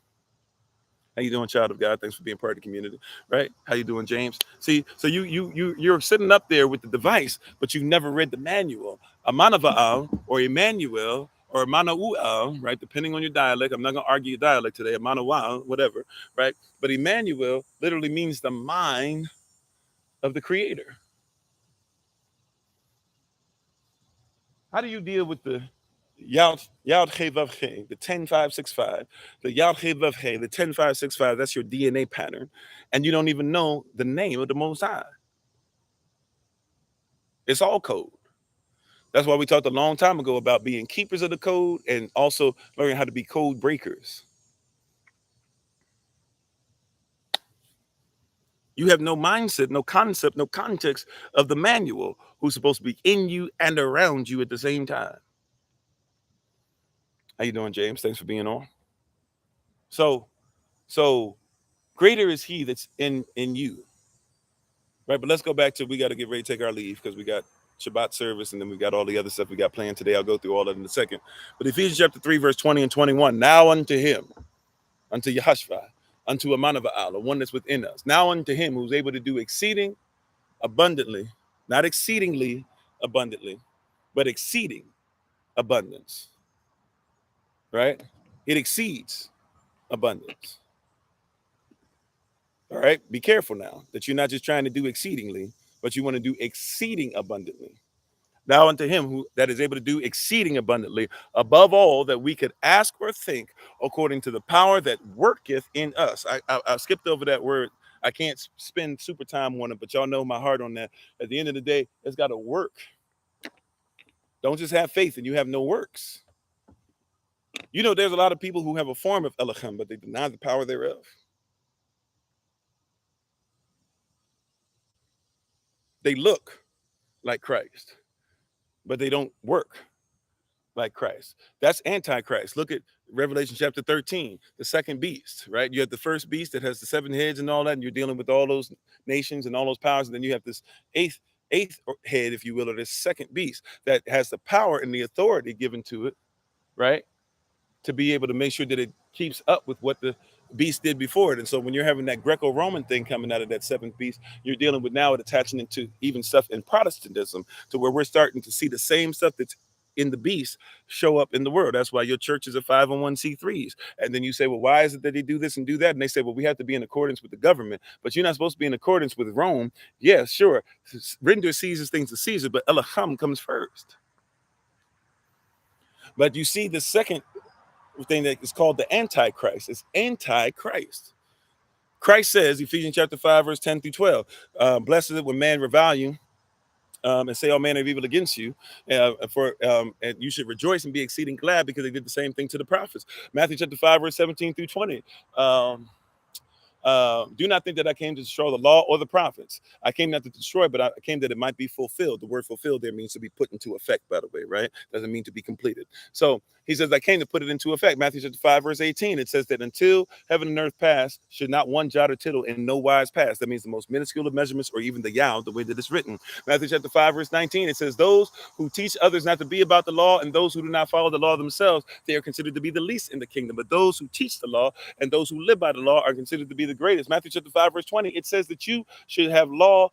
How you doing, child of God? Thanks for being part of the community, right? How you doing, James? See, so you're sitting up there with the device, but you've never read the manual. Amanava'al or Emmanuel or Manau'al, right? Depending on your dialect. I'm not gonna argue your dialect today, Amanawa'al, whatever, right? But Emmanuel literally means the mind of the creator. How do you deal with the Yad He Vav He, the 10565, the Yad He Vav He, the 10565? That's your DNA pattern, and you don't even know the name of the Most High. It's all code. That's why we talked a long time ago about being keepers of the code and also learning how to be code breakers. You have no mindset, no concept, no context of the manual who's supposed to be in you and around you at the same time. How you doing, James? Thanks for being on. So, so greater is he that's in you, right? But let's go back to, we got to get ready to take our leave because we got Shabbat service and then we got all the other stuff we got planned today. I'll go through all of it in a second. But Ephesians chapter 3, verse 20 and 21. Now unto him, unto Yahashua, unto Amanava'al, the one that's within us. Now unto him who's able to do exceeding abundantly, not exceedingly abundantly, but exceeding abundance, right? It exceeds abundance. All right. Be careful now that you're not just trying to do exceedingly, but you want to do exceeding abundantly. Now unto him who that is able to do exceeding abundantly above all that we could ask or think, according to the power that worketh in us. I skipped over that word. I can't spend super time on it, but y'all know my heart on that. At the end of the day, it's got to work. Don't just have faith and you have no works. You know, there's a lot of people who have a form of Elohim, but they deny the power thereof. They look like Christ, but they don't work like Christ. That's antichrist. Look at Revelation chapter 13, the second beast, right? You have the first beast that has the 7 heads and all that, and you're dealing with all those nations and all those powers. And then you have this eighth head, if you will, or this second beast that has the power and the authority given to it, right? To be able to make sure that it keeps up with what the beast did before it. And so when you're having that Greco-Roman thing coming out of that seventh beast, you're dealing with now it attaching into even stuff in Protestantism to where we're starting to see the same stuff that's in the beast show up in the world. That's why your churches are 501c3s. And then you say, well, why is it that they do this and do that? And they say, well, we have to be in accordance with the government, but you're not supposed to be in accordance with Rome. Yeah, sure. Render Caesar's things to Caesar, but Elohim comes first. But you see the second thing that is called the Antichrist. It's anti-Christ. Christ says, Ephesians chapter 5, verse 10 through 12, blessed is it when man revile you and say all manner of evil against you, and you should rejoice and be exceeding glad because they did the same thing to the prophets. Matthew chapter 5, verse 17 through 20. Do not think that I came to destroy the law or the prophets. I came not to destroy, but I came that it might be fulfilled. The word fulfilled there means to be put into effect, by the way, right? Doesn't mean to be completed. So he says, I came to put it into effect. Matthew chapter 5, verse 18, it says that until heaven and earth pass, should not one jot or tittle in no wise pass. That means the most minuscule of measurements or even the yao, the way that it's written. Matthew chapter 5, verse 19, it says, those who teach others not to be about the law and those who do not follow the law themselves, they are considered to be the least in the kingdom. But those who teach the law and those who live by the law are considered to be the greatest. Matthew chapter 5, verse 20, it says that you should have law,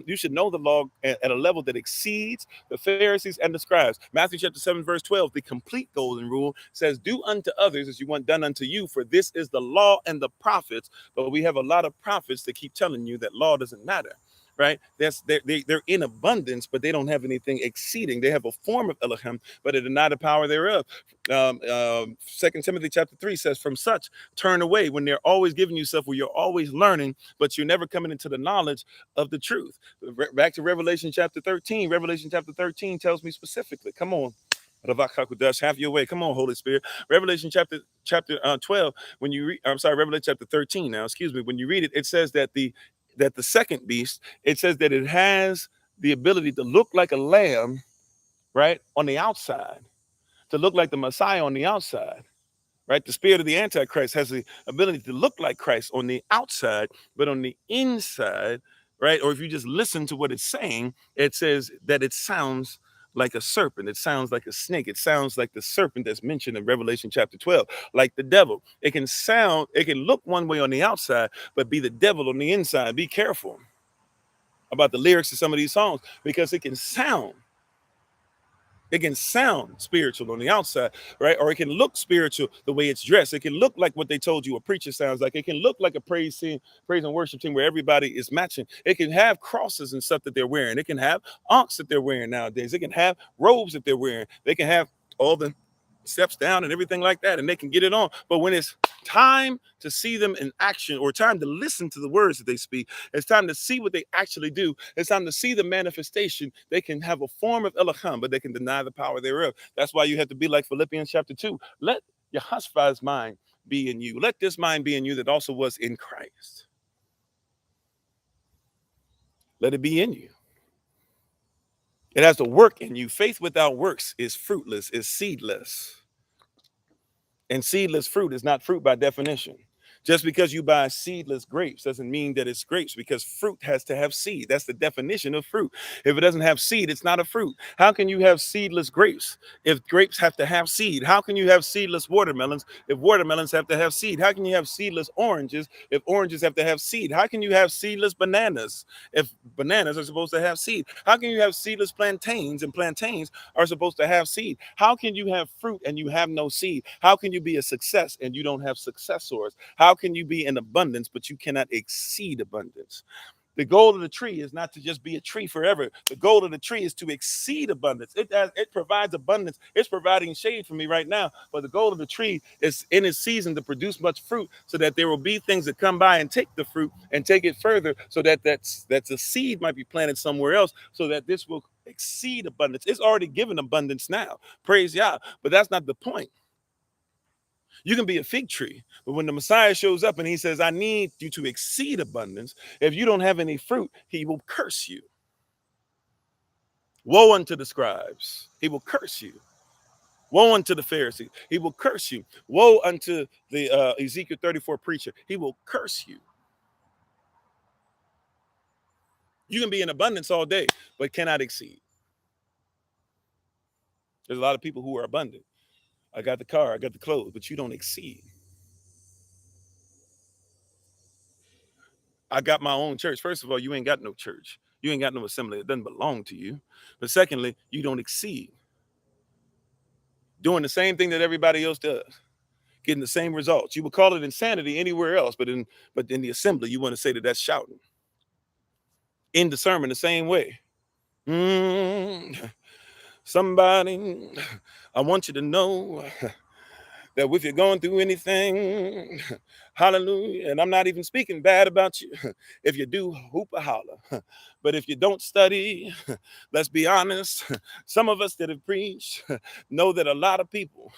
you should know the law at a level that exceeds the Pharisees and the scribes. Matthew chapter 7, verse 12, the complete golden rule says, do unto others as you want done unto you, for this is the law and the prophets. But we have a lot of prophets that keep telling you that law doesn't matter. Right? They're in abundance, but they don't have anything exceeding. They have a form of Elohim, but they deny the power thereof. 2 Timothy chapter 3 says, from such turn away, when they're always giving you stuff where you're always learning, but you're never coming into the knowledge of the truth. Back to Revelation chapter 13. Revelation chapter 13 tells me specifically, come on. Have your way. Come on, Holy Spirit. Revelation chapter 12. When you read, I'm sorry, Revelation chapter 13 now, excuse me. When you read it, it says that the second beast, it says that it has the ability to look like a lamb, right, on the outside, to look like the Messiah on the outside, right? The spirit of the Antichrist has the ability to look like Christ on the outside, but on the inside, right? Or if you just listen to what it's saying, it says that it sounds like a serpent. It sounds like a snake. It sounds like the serpent that's mentioned in Revelation chapter 12, like the devil. It can sound, it can look one way on the outside, but be the devil on the inside. Be careful about the lyrics of some of these songs because it can sound spiritual on the outside, right? Or it can look spiritual the way it's dressed. It can look like what they told you a preacher sounds like. It can look like a praise and worship team where everybody is matching. It can have crosses and stuff that they're wearing. It can have ankhs that they're wearing nowadays. It can have robes that they're wearing. They can have all the steps down and everything like that, and they can get it on. But when it's time to see them in action or time to listen to the words that they speak, it's time to see what they actually do. It's time to see the manifestation. They can have a form of Elohim, but they can deny the power thereof. That's why you have to be like Philippians chapter 2. Let Yehoshaphat's mind be in you. Let this mind be in you that also was in Christ. Let it be in you. It has to work in you. Faith without works is fruitless, is seedless. And seedless fruit is not fruit by definition. Just because you buy seedless grapes doesn't mean that it's grapes, because fruit has to have seed. That's the definition of fruit. If it doesn't have seed, it's not a fruit. How can you have seedless grapes if grapes have to have seed? How can you have seedless watermelons if watermelons have to have seed? How can you have seedless oranges if oranges have to have seed? How can you have seedless bananas if bananas are supposed to have seed? How can you have seedless plantains and plantains are supposed to have seed? How can you have fruit and you have no seed? How can you be a success and you don't have successors? How can you be in abundance, but you cannot exceed abundance? The goal of the tree is not to just be a tree forever. The goal of the tree is to exceed abundance. It provides abundance. It's providing shade for me right now. But the goal of the tree is in its season to produce much fruit so that there will be things that come by and take the fruit and take it further so that that's a seed might be planted somewhere else so that this will exceed abundance. It's already given abundance now. Praise Yah. But that's not the point. You can be a fig tree, but when the Messiah shows up and he says, I need you to exceed abundance, if you don't have any fruit, he will curse you. Woe unto the scribes, he will curse you. Woe unto the Pharisees, he will curse you. Woe unto the Ezekiel 34 preacher, he will curse you. You can be in abundance all day, but cannot exceed. There's a lot of people who are abundant. I got the car, I got the clothes, but you don't exceed. I got my own church. First of all, you ain't got no church. You ain't got no assembly. It doesn't belong to you. But secondly, you don't exceed. Doing the same thing that everybody else does, getting the same results. You would call it insanity anywhere else, but in the assembly, you want to say that that's shouting. In the sermon, the same way. Somebody, I want you to know that if you're going through anything, hallelujah, and I'm not even speaking bad about you. If you do, hoop a holler. But if you don't study, let's be honest, some of us that have preached know that a lot of people,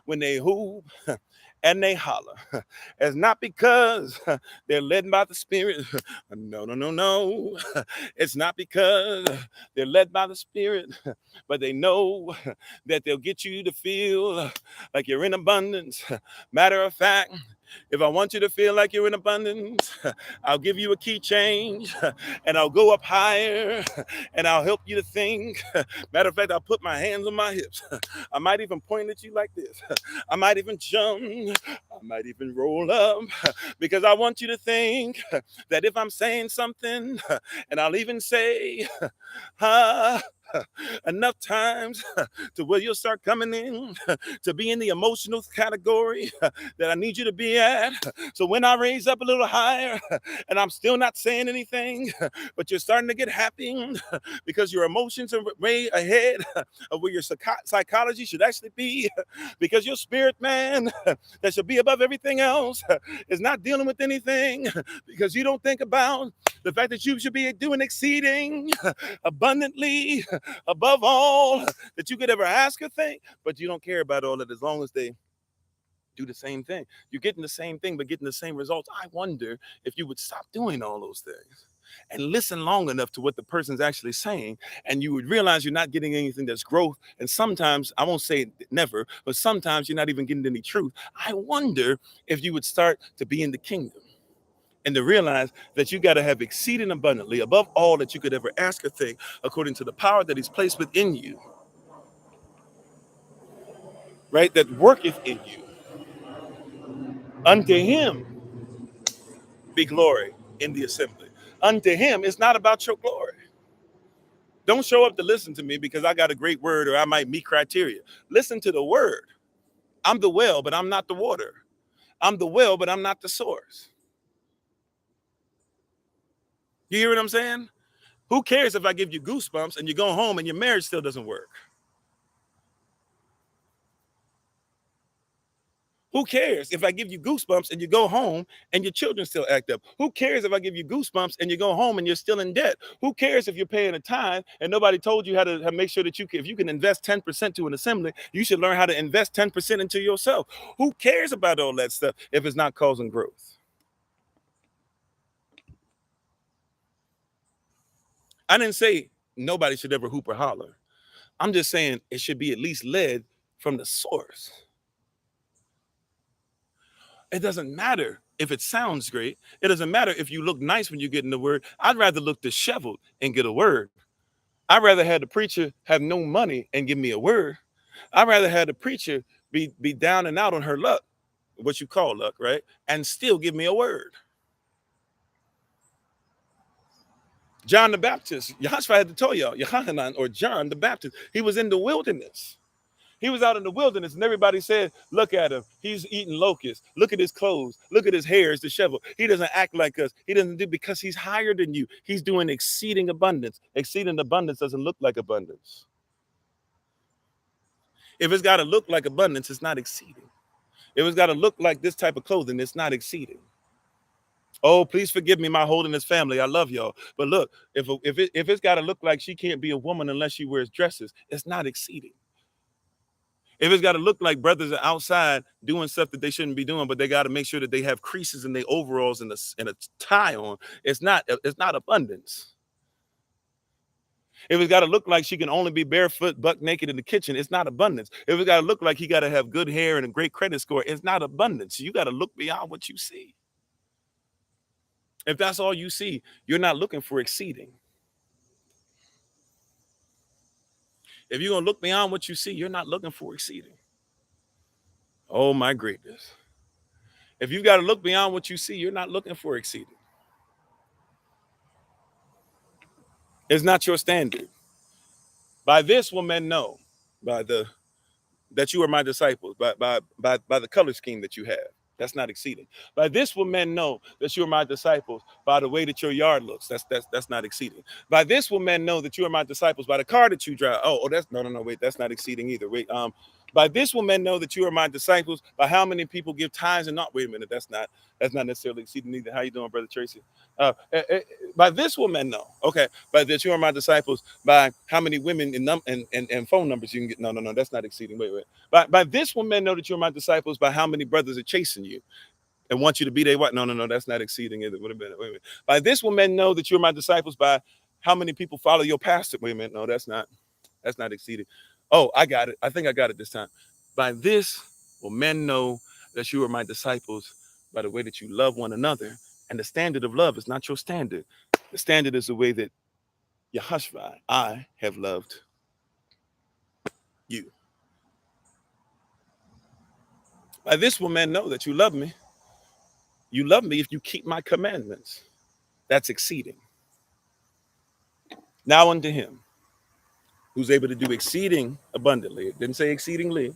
when they hoop and they holler, it's not because they're led by the Spirit. No, no, no, no. It's not because they're led by the Spirit, but they know that they'll get you to feel like you're in abundance. Matter of fact, if I want you to feel like you're in abundance, I'll give you a key change and I'll go up higher and I'll help you to think. Matter of fact, I'll put my hands on my hips. I might even point at you like this. I might even jump. I might even roll up because I want you to think that if I'm saying something, and I'll even say, enough times to where you'll start coming in to be in the emotional category that I need you to be at. So when I raise up a little higher and I'm still not saying anything, but you're starting to get happy because your emotions are way ahead of where your psychology should actually be, because your spirit man that should be above everything else is not dealing with anything, because you don't think about the fact that you should be doing exceeding abundantly above all that you could ever ask or think, but you don't care about all that as long as they do the same thing. You're getting the same thing, but getting the same results. I wonder if you would stop doing all those things. and listen long enough to what the person's actually saying, and you would realize you're not getting anything that's growth. And sometimes, I won't say never, but sometimes you're not even getting any truth. I wonder if you would start to be in the kingdom and to realize that you got to have exceeding abundantly above all that you could ever ask or think, according to the power that he's placed within you, right? That worketh in you. Unto him be glory in the assembly. Unto him, it's not about your glory. Don't show up to listen to me because I got a great word or I might meet criteria. Listen to the word. I'm the well, but I'm not the water. I'm the well, but I'm not the source. You hear what I'm saying? Who cares if I give you goosebumps and you go home and your marriage still doesn't work? Who cares if I give you goosebumps and you go home and your children still act up? Who cares if I give you goosebumps and you go home and you're still in debt? Who cares if you're paying a tithe and nobody told you how to make sure that if you can invest 10% to an assembly, you should learn how to invest 10% into yourself. Who cares about all that stuff if it's not causing growth? I didn't say nobody should ever hoop or holler. I'm just saying it should be at least led from the source. It doesn't matter if it sounds great. It doesn't matter if you look nice when you get in the word. I'd rather look disheveled and get a word. I'd rather have the preacher have no money and give me a word. I'd rather have the preacher be down and out on her luck, what you call luck, right? And still give me a word. John the Baptist, Yahshua had to tell y'all, Yohanan or John the Baptist, he was in the wilderness. He was out in the wilderness and everybody said, look at him. He's eating locusts. Look at his clothes. Look at his hair. It's disheveled. He doesn't act like us. He doesn't do because he's higher than you. He's doing exceeding abundance. Exceeding abundance doesn't look like abundance. If it's got to look like abundance, it's not exceeding. If it's got to look like this type of clothing, it's not exceeding. Oh, please forgive me, my holiness family. I love y'all. But look, if it's got to look like she can't be a woman unless she wears dresses, it's not exceeding. If it's got to look like brothers are outside doing stuff that they shouldn't be doing, but they got to make sure that they have creases in their overalls and a tie on, it's not abundance. If it's got to look like she can only be barefoot, buck naked in the kitchen, it's not abundance. If it's got to look like he got to have good hair and a great credit score, it's not abundance. You got to look beyond what you see. If that's all you see, you're not looking for exceeding. If you're going to look beyond what you see, you're not looking for exceeding. Oh, my greatness. If you've got to look beyond what you see, you're not looking for exceeding. It's not your standard. By this will men know, that you are my disciples, by the color scheme that you have. That's not exceeding. By this will men know that you are my disciples by the way that your yard looks. That's not exceeding. By this will men know that you are my disciples by the car that you drive. Oh, that's no, wait, that's not exceeding either. Wait, by this will men know that you are my disciples by how many people give tithes and not. Wait a minute, that's not necessarily exceeding either. How you doing, Brother Tracy? By this will men know. Okay, by that you are my disciples by how many women and phone numbers you can get. No, that's not exceeding. Wait. By this will men know that you're my disciples by how many brothers are chasing you and want you to be their what? No, that's not exceeding either. Wait a minute. By this will men know that you're my disciples by how many people follow your pastor. Wait a minute. No, that's not exceeding. Oh, I got it. I think I got it this time. By this will men know that you are my disciples by the way that you love one another. And the standard of love is not your standard. The standard is the way that Yahushua, I have loved you. By this will men know that you love me. You love me if you keep my commandments. That's exceeding. Now unto him who's able to do exceeding abundantly. It didn't say exceedingly,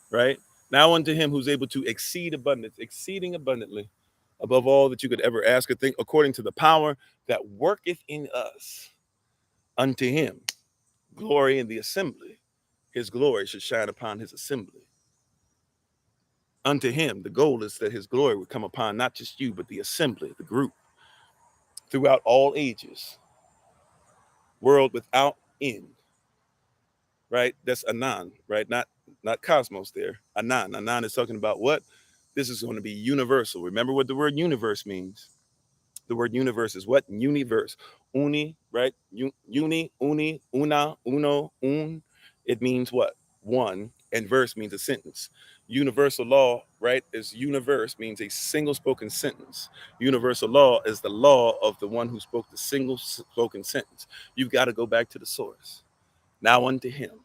right? Now unto him who's able to exceed abundance, exceeding abundantly above all that you could ever ask or think, according to the power that worketh in us. Unto him, glory in the assembly. His glory should shine upon his assembly. Unto him, the goal is that his glory would come upon not just you, but the assembly, the group, throughout all ages, world without end. Right? That's Anan, right? Not cosmos there. Anan. Anan is talking about what? This is going to be universal. Remember what the word universe means. The word universe is what? Universe. Uni, right? Uni, uni, una, uno, un. It means what? One. And verse means a sentence. Universal law, right, is universe means a single spoken sentence. Universal law is the law of the one who spoke the single spoken sentence. You've got to go back to the source. Now unto him.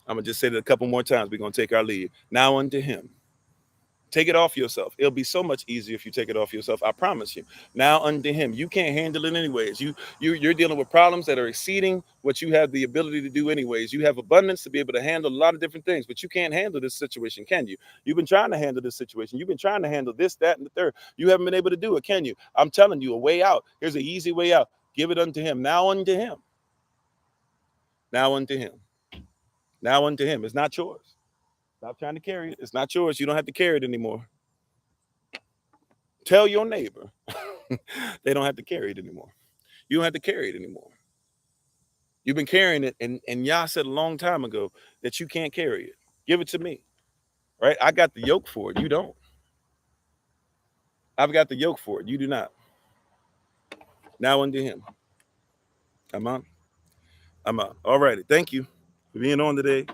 I'm going to just say that a couple more times. We're going to take our leave. Now unto him. Take it off yourself. It'll be so much easier if you take it off yourself. I promise you. Now unto him. You can't handle it anyways. You're dealing with problems that are exceeding what you have the ability to do anyways. You have abundance to be able to handle a lot of different things, but you can't handle this situation, can you? You've been trying to handle this situation. You've been trying to handle this, that, and the third. You haven't been able to do it, can you? I'm telling you, a way out. Here's an easy way out. Give it unto him. Now unto him. Now unto him. Now unto him. It's not yours. Stop trying to carry it. It's not yours. You don't have to carry it anymore. Tell your neighbor they don't have to carry it anymore. You don't have to carry it anymore. You've been carrying it, and Yah said a long time ago that you can't carry it. Give it to me, right? I got the yoke for it. You don't. I've got the yoke for it. You do not. Now unto him. I'm on. I'm on. All righty. Thank you for being on today.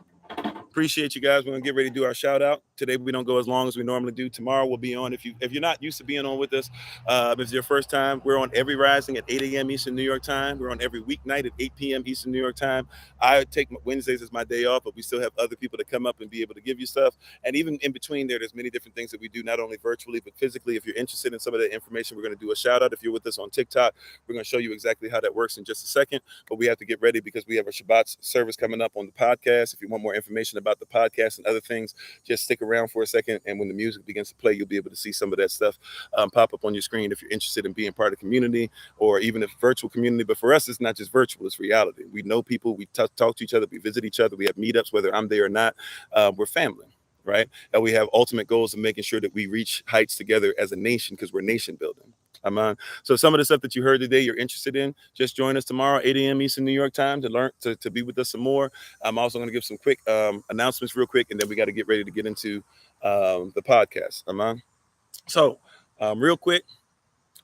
Appreciate you guys. We're gonna get ready to do our shout out today. We don't go as long as we normally do. Tomorrow we'll be on. If you're not used to being on with us, if it's your first time, we're on every rising at 8 a.m. Eastern New York time. We're on every weeknight at 8 p.m. Eastern New York time. I take Wednesdays as my day off, but we still have other people to come up and be able to give you stuff. And even in between there's many different things that we do, not only virtually but physically. If you're interested in some of that information, we're going to do a shout out. If you're with us on TikTok, we're going to show you exactly how that works in just a second. But we have to get ready because we have a Shabbat service coming up on the podcast. If you want more information about the podcast and other things, just stick around for a second, and when the music begins to play, you'll be able to see some of that stuff pop up on your screen if you're interested in being part of the community, or even if virtual community. But for us, it's not just virtual, it's reality. We know people, we talk to each other, we visit each other, we have meetups, whether I'm there or not. We're family, right? And we have ultimate goals of making sure that we reach heights together as a nation, because we're nation building. So some of the stuff that you heard today you're interested in, just join us tomorrow 8 a.m. Eastern New York time to learn to be with us some more. I'm also going to give some quick announcements real quick, and then we got to get ready to get into the podcast. Real quick,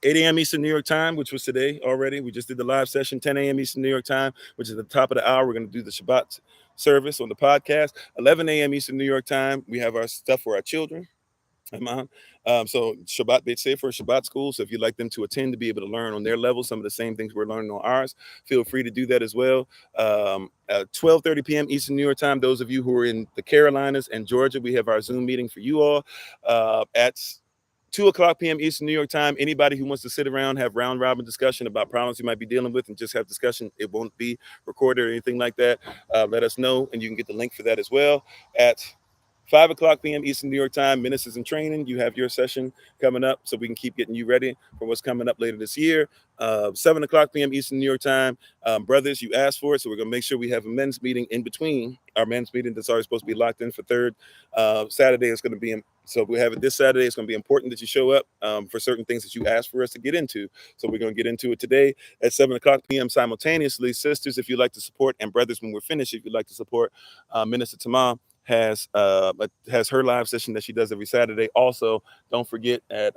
8 a.m. Eastern New York time, which was today already. We just did the live session. 10 a.m. Eastern New York time, which is the top of the hour. We're going to do the Shabbat service on the podcast. 11 a.m. Eastern New York time, we have our stuff for our children. So Shabbat Beit Sefer, Shabbat school. So if you'd like them to attend to be able to learn on their level some of the same things we're learning on ours, feel free to do that as well. 12:30 p.m. Eastern New York time. Those of you who are in the Carolinas and Georgia, we have our Zoom meeting for you all at 2:00 p.m. Eastern New York time. Anybody who wants to sit around, have round robin discussion about problems you might be dealing with, and just have discussion, it won't be recorded or anything like that. Let us know, and you can get the link for that as well. At 5:00 p.m. Eastern New York time, Ministers in Training, you have your session coming up, so we can keep getting you ready for what's coming up later this year. 7:00 p.m. Eastern New York time, brothers, you asked for it, so we're going to make sure we have a men's meeting in between our men's meeting that's already supposed to be locked in for third Saturday. It's going to be so we have it this Saturday. It's going to be important that you show up for certain things that you asked for us to get into. So we're going to get into it today at 7:00 p.m. simultaneously. Sisters, if you'd like to support, and brothers, when we're finished, if you'd like to support, Minister Tamam has her live session that she does every Saturday. Also, don't forget at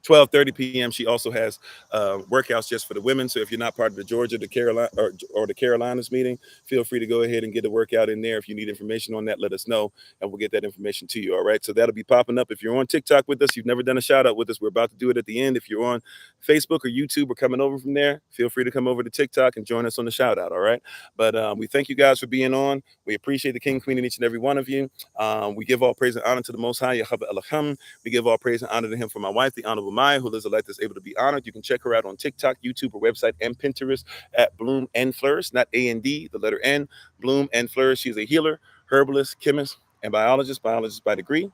12:30 p.m. she also has workouts just for the women. So if you're not part of the Georgia, the Carolina, or the Carolinas meeting, feel free to go ahead and get a workout in there. If you need information on that, let us know, and we'll get that information to you. All right. So that'll be popping up. If you're on TikTok with us, you've never done a shout out with us, we're about to do it at the end. If you're on Facebook or YouTube or coming over from there, feel free to come over to TikTok and join us on the shout out. All right. But we thank you guys for being on. We appreciate the King, Queen, and each and every one of you. We give all praise and honor to the Most High, Yahweh Elohim. We give all praise and honor to him for my wife, the Honorable Maya, who lives a life that's able to be honored. You can check her out on TikTok, YouTube, or website, and Pinterest at Bloom and Flourish, not A-N-D, the letter N, Bloom and Flourish. She's a healer, herbalist, chemist, and biologist by degree.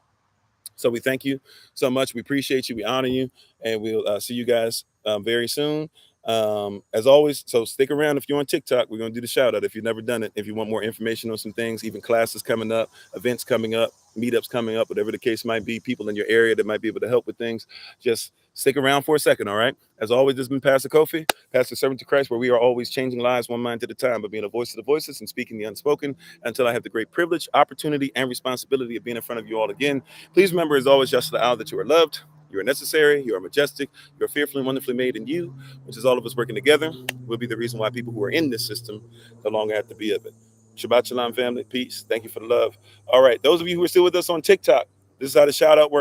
So we thank you so much. We appreciate you. We honor you. And we'll see you guys very soon. As always, so stick around. If you're on TikTok, we're going to do the shout out if you've never done it. If you want more information on some things, even classes coming up, events coming up, meetups coming up, whatever the case might be, people in your area that might be able to help with things, just stick around for a second. All right. As always, this has been Pastor Kofi, Pastor Servant to Christ, where we are always changing lives one mind at a time, but being a voice of the voiceless and speaking the unspoken, until I have the great privilege, opportunity, and responsibility of being in front of you all again. Please remember, as always, just the hour that you are loved, You are necessary. You are majestic. You are fearfully and wonderfully made, in you, which is all of us working together, will be the reason why people who are in this system no longer have to be of it. Shabbat shalom, family. Peace. Thank you for the love. All right. Those of you who are still with us on TikTok, this is how the shout out works.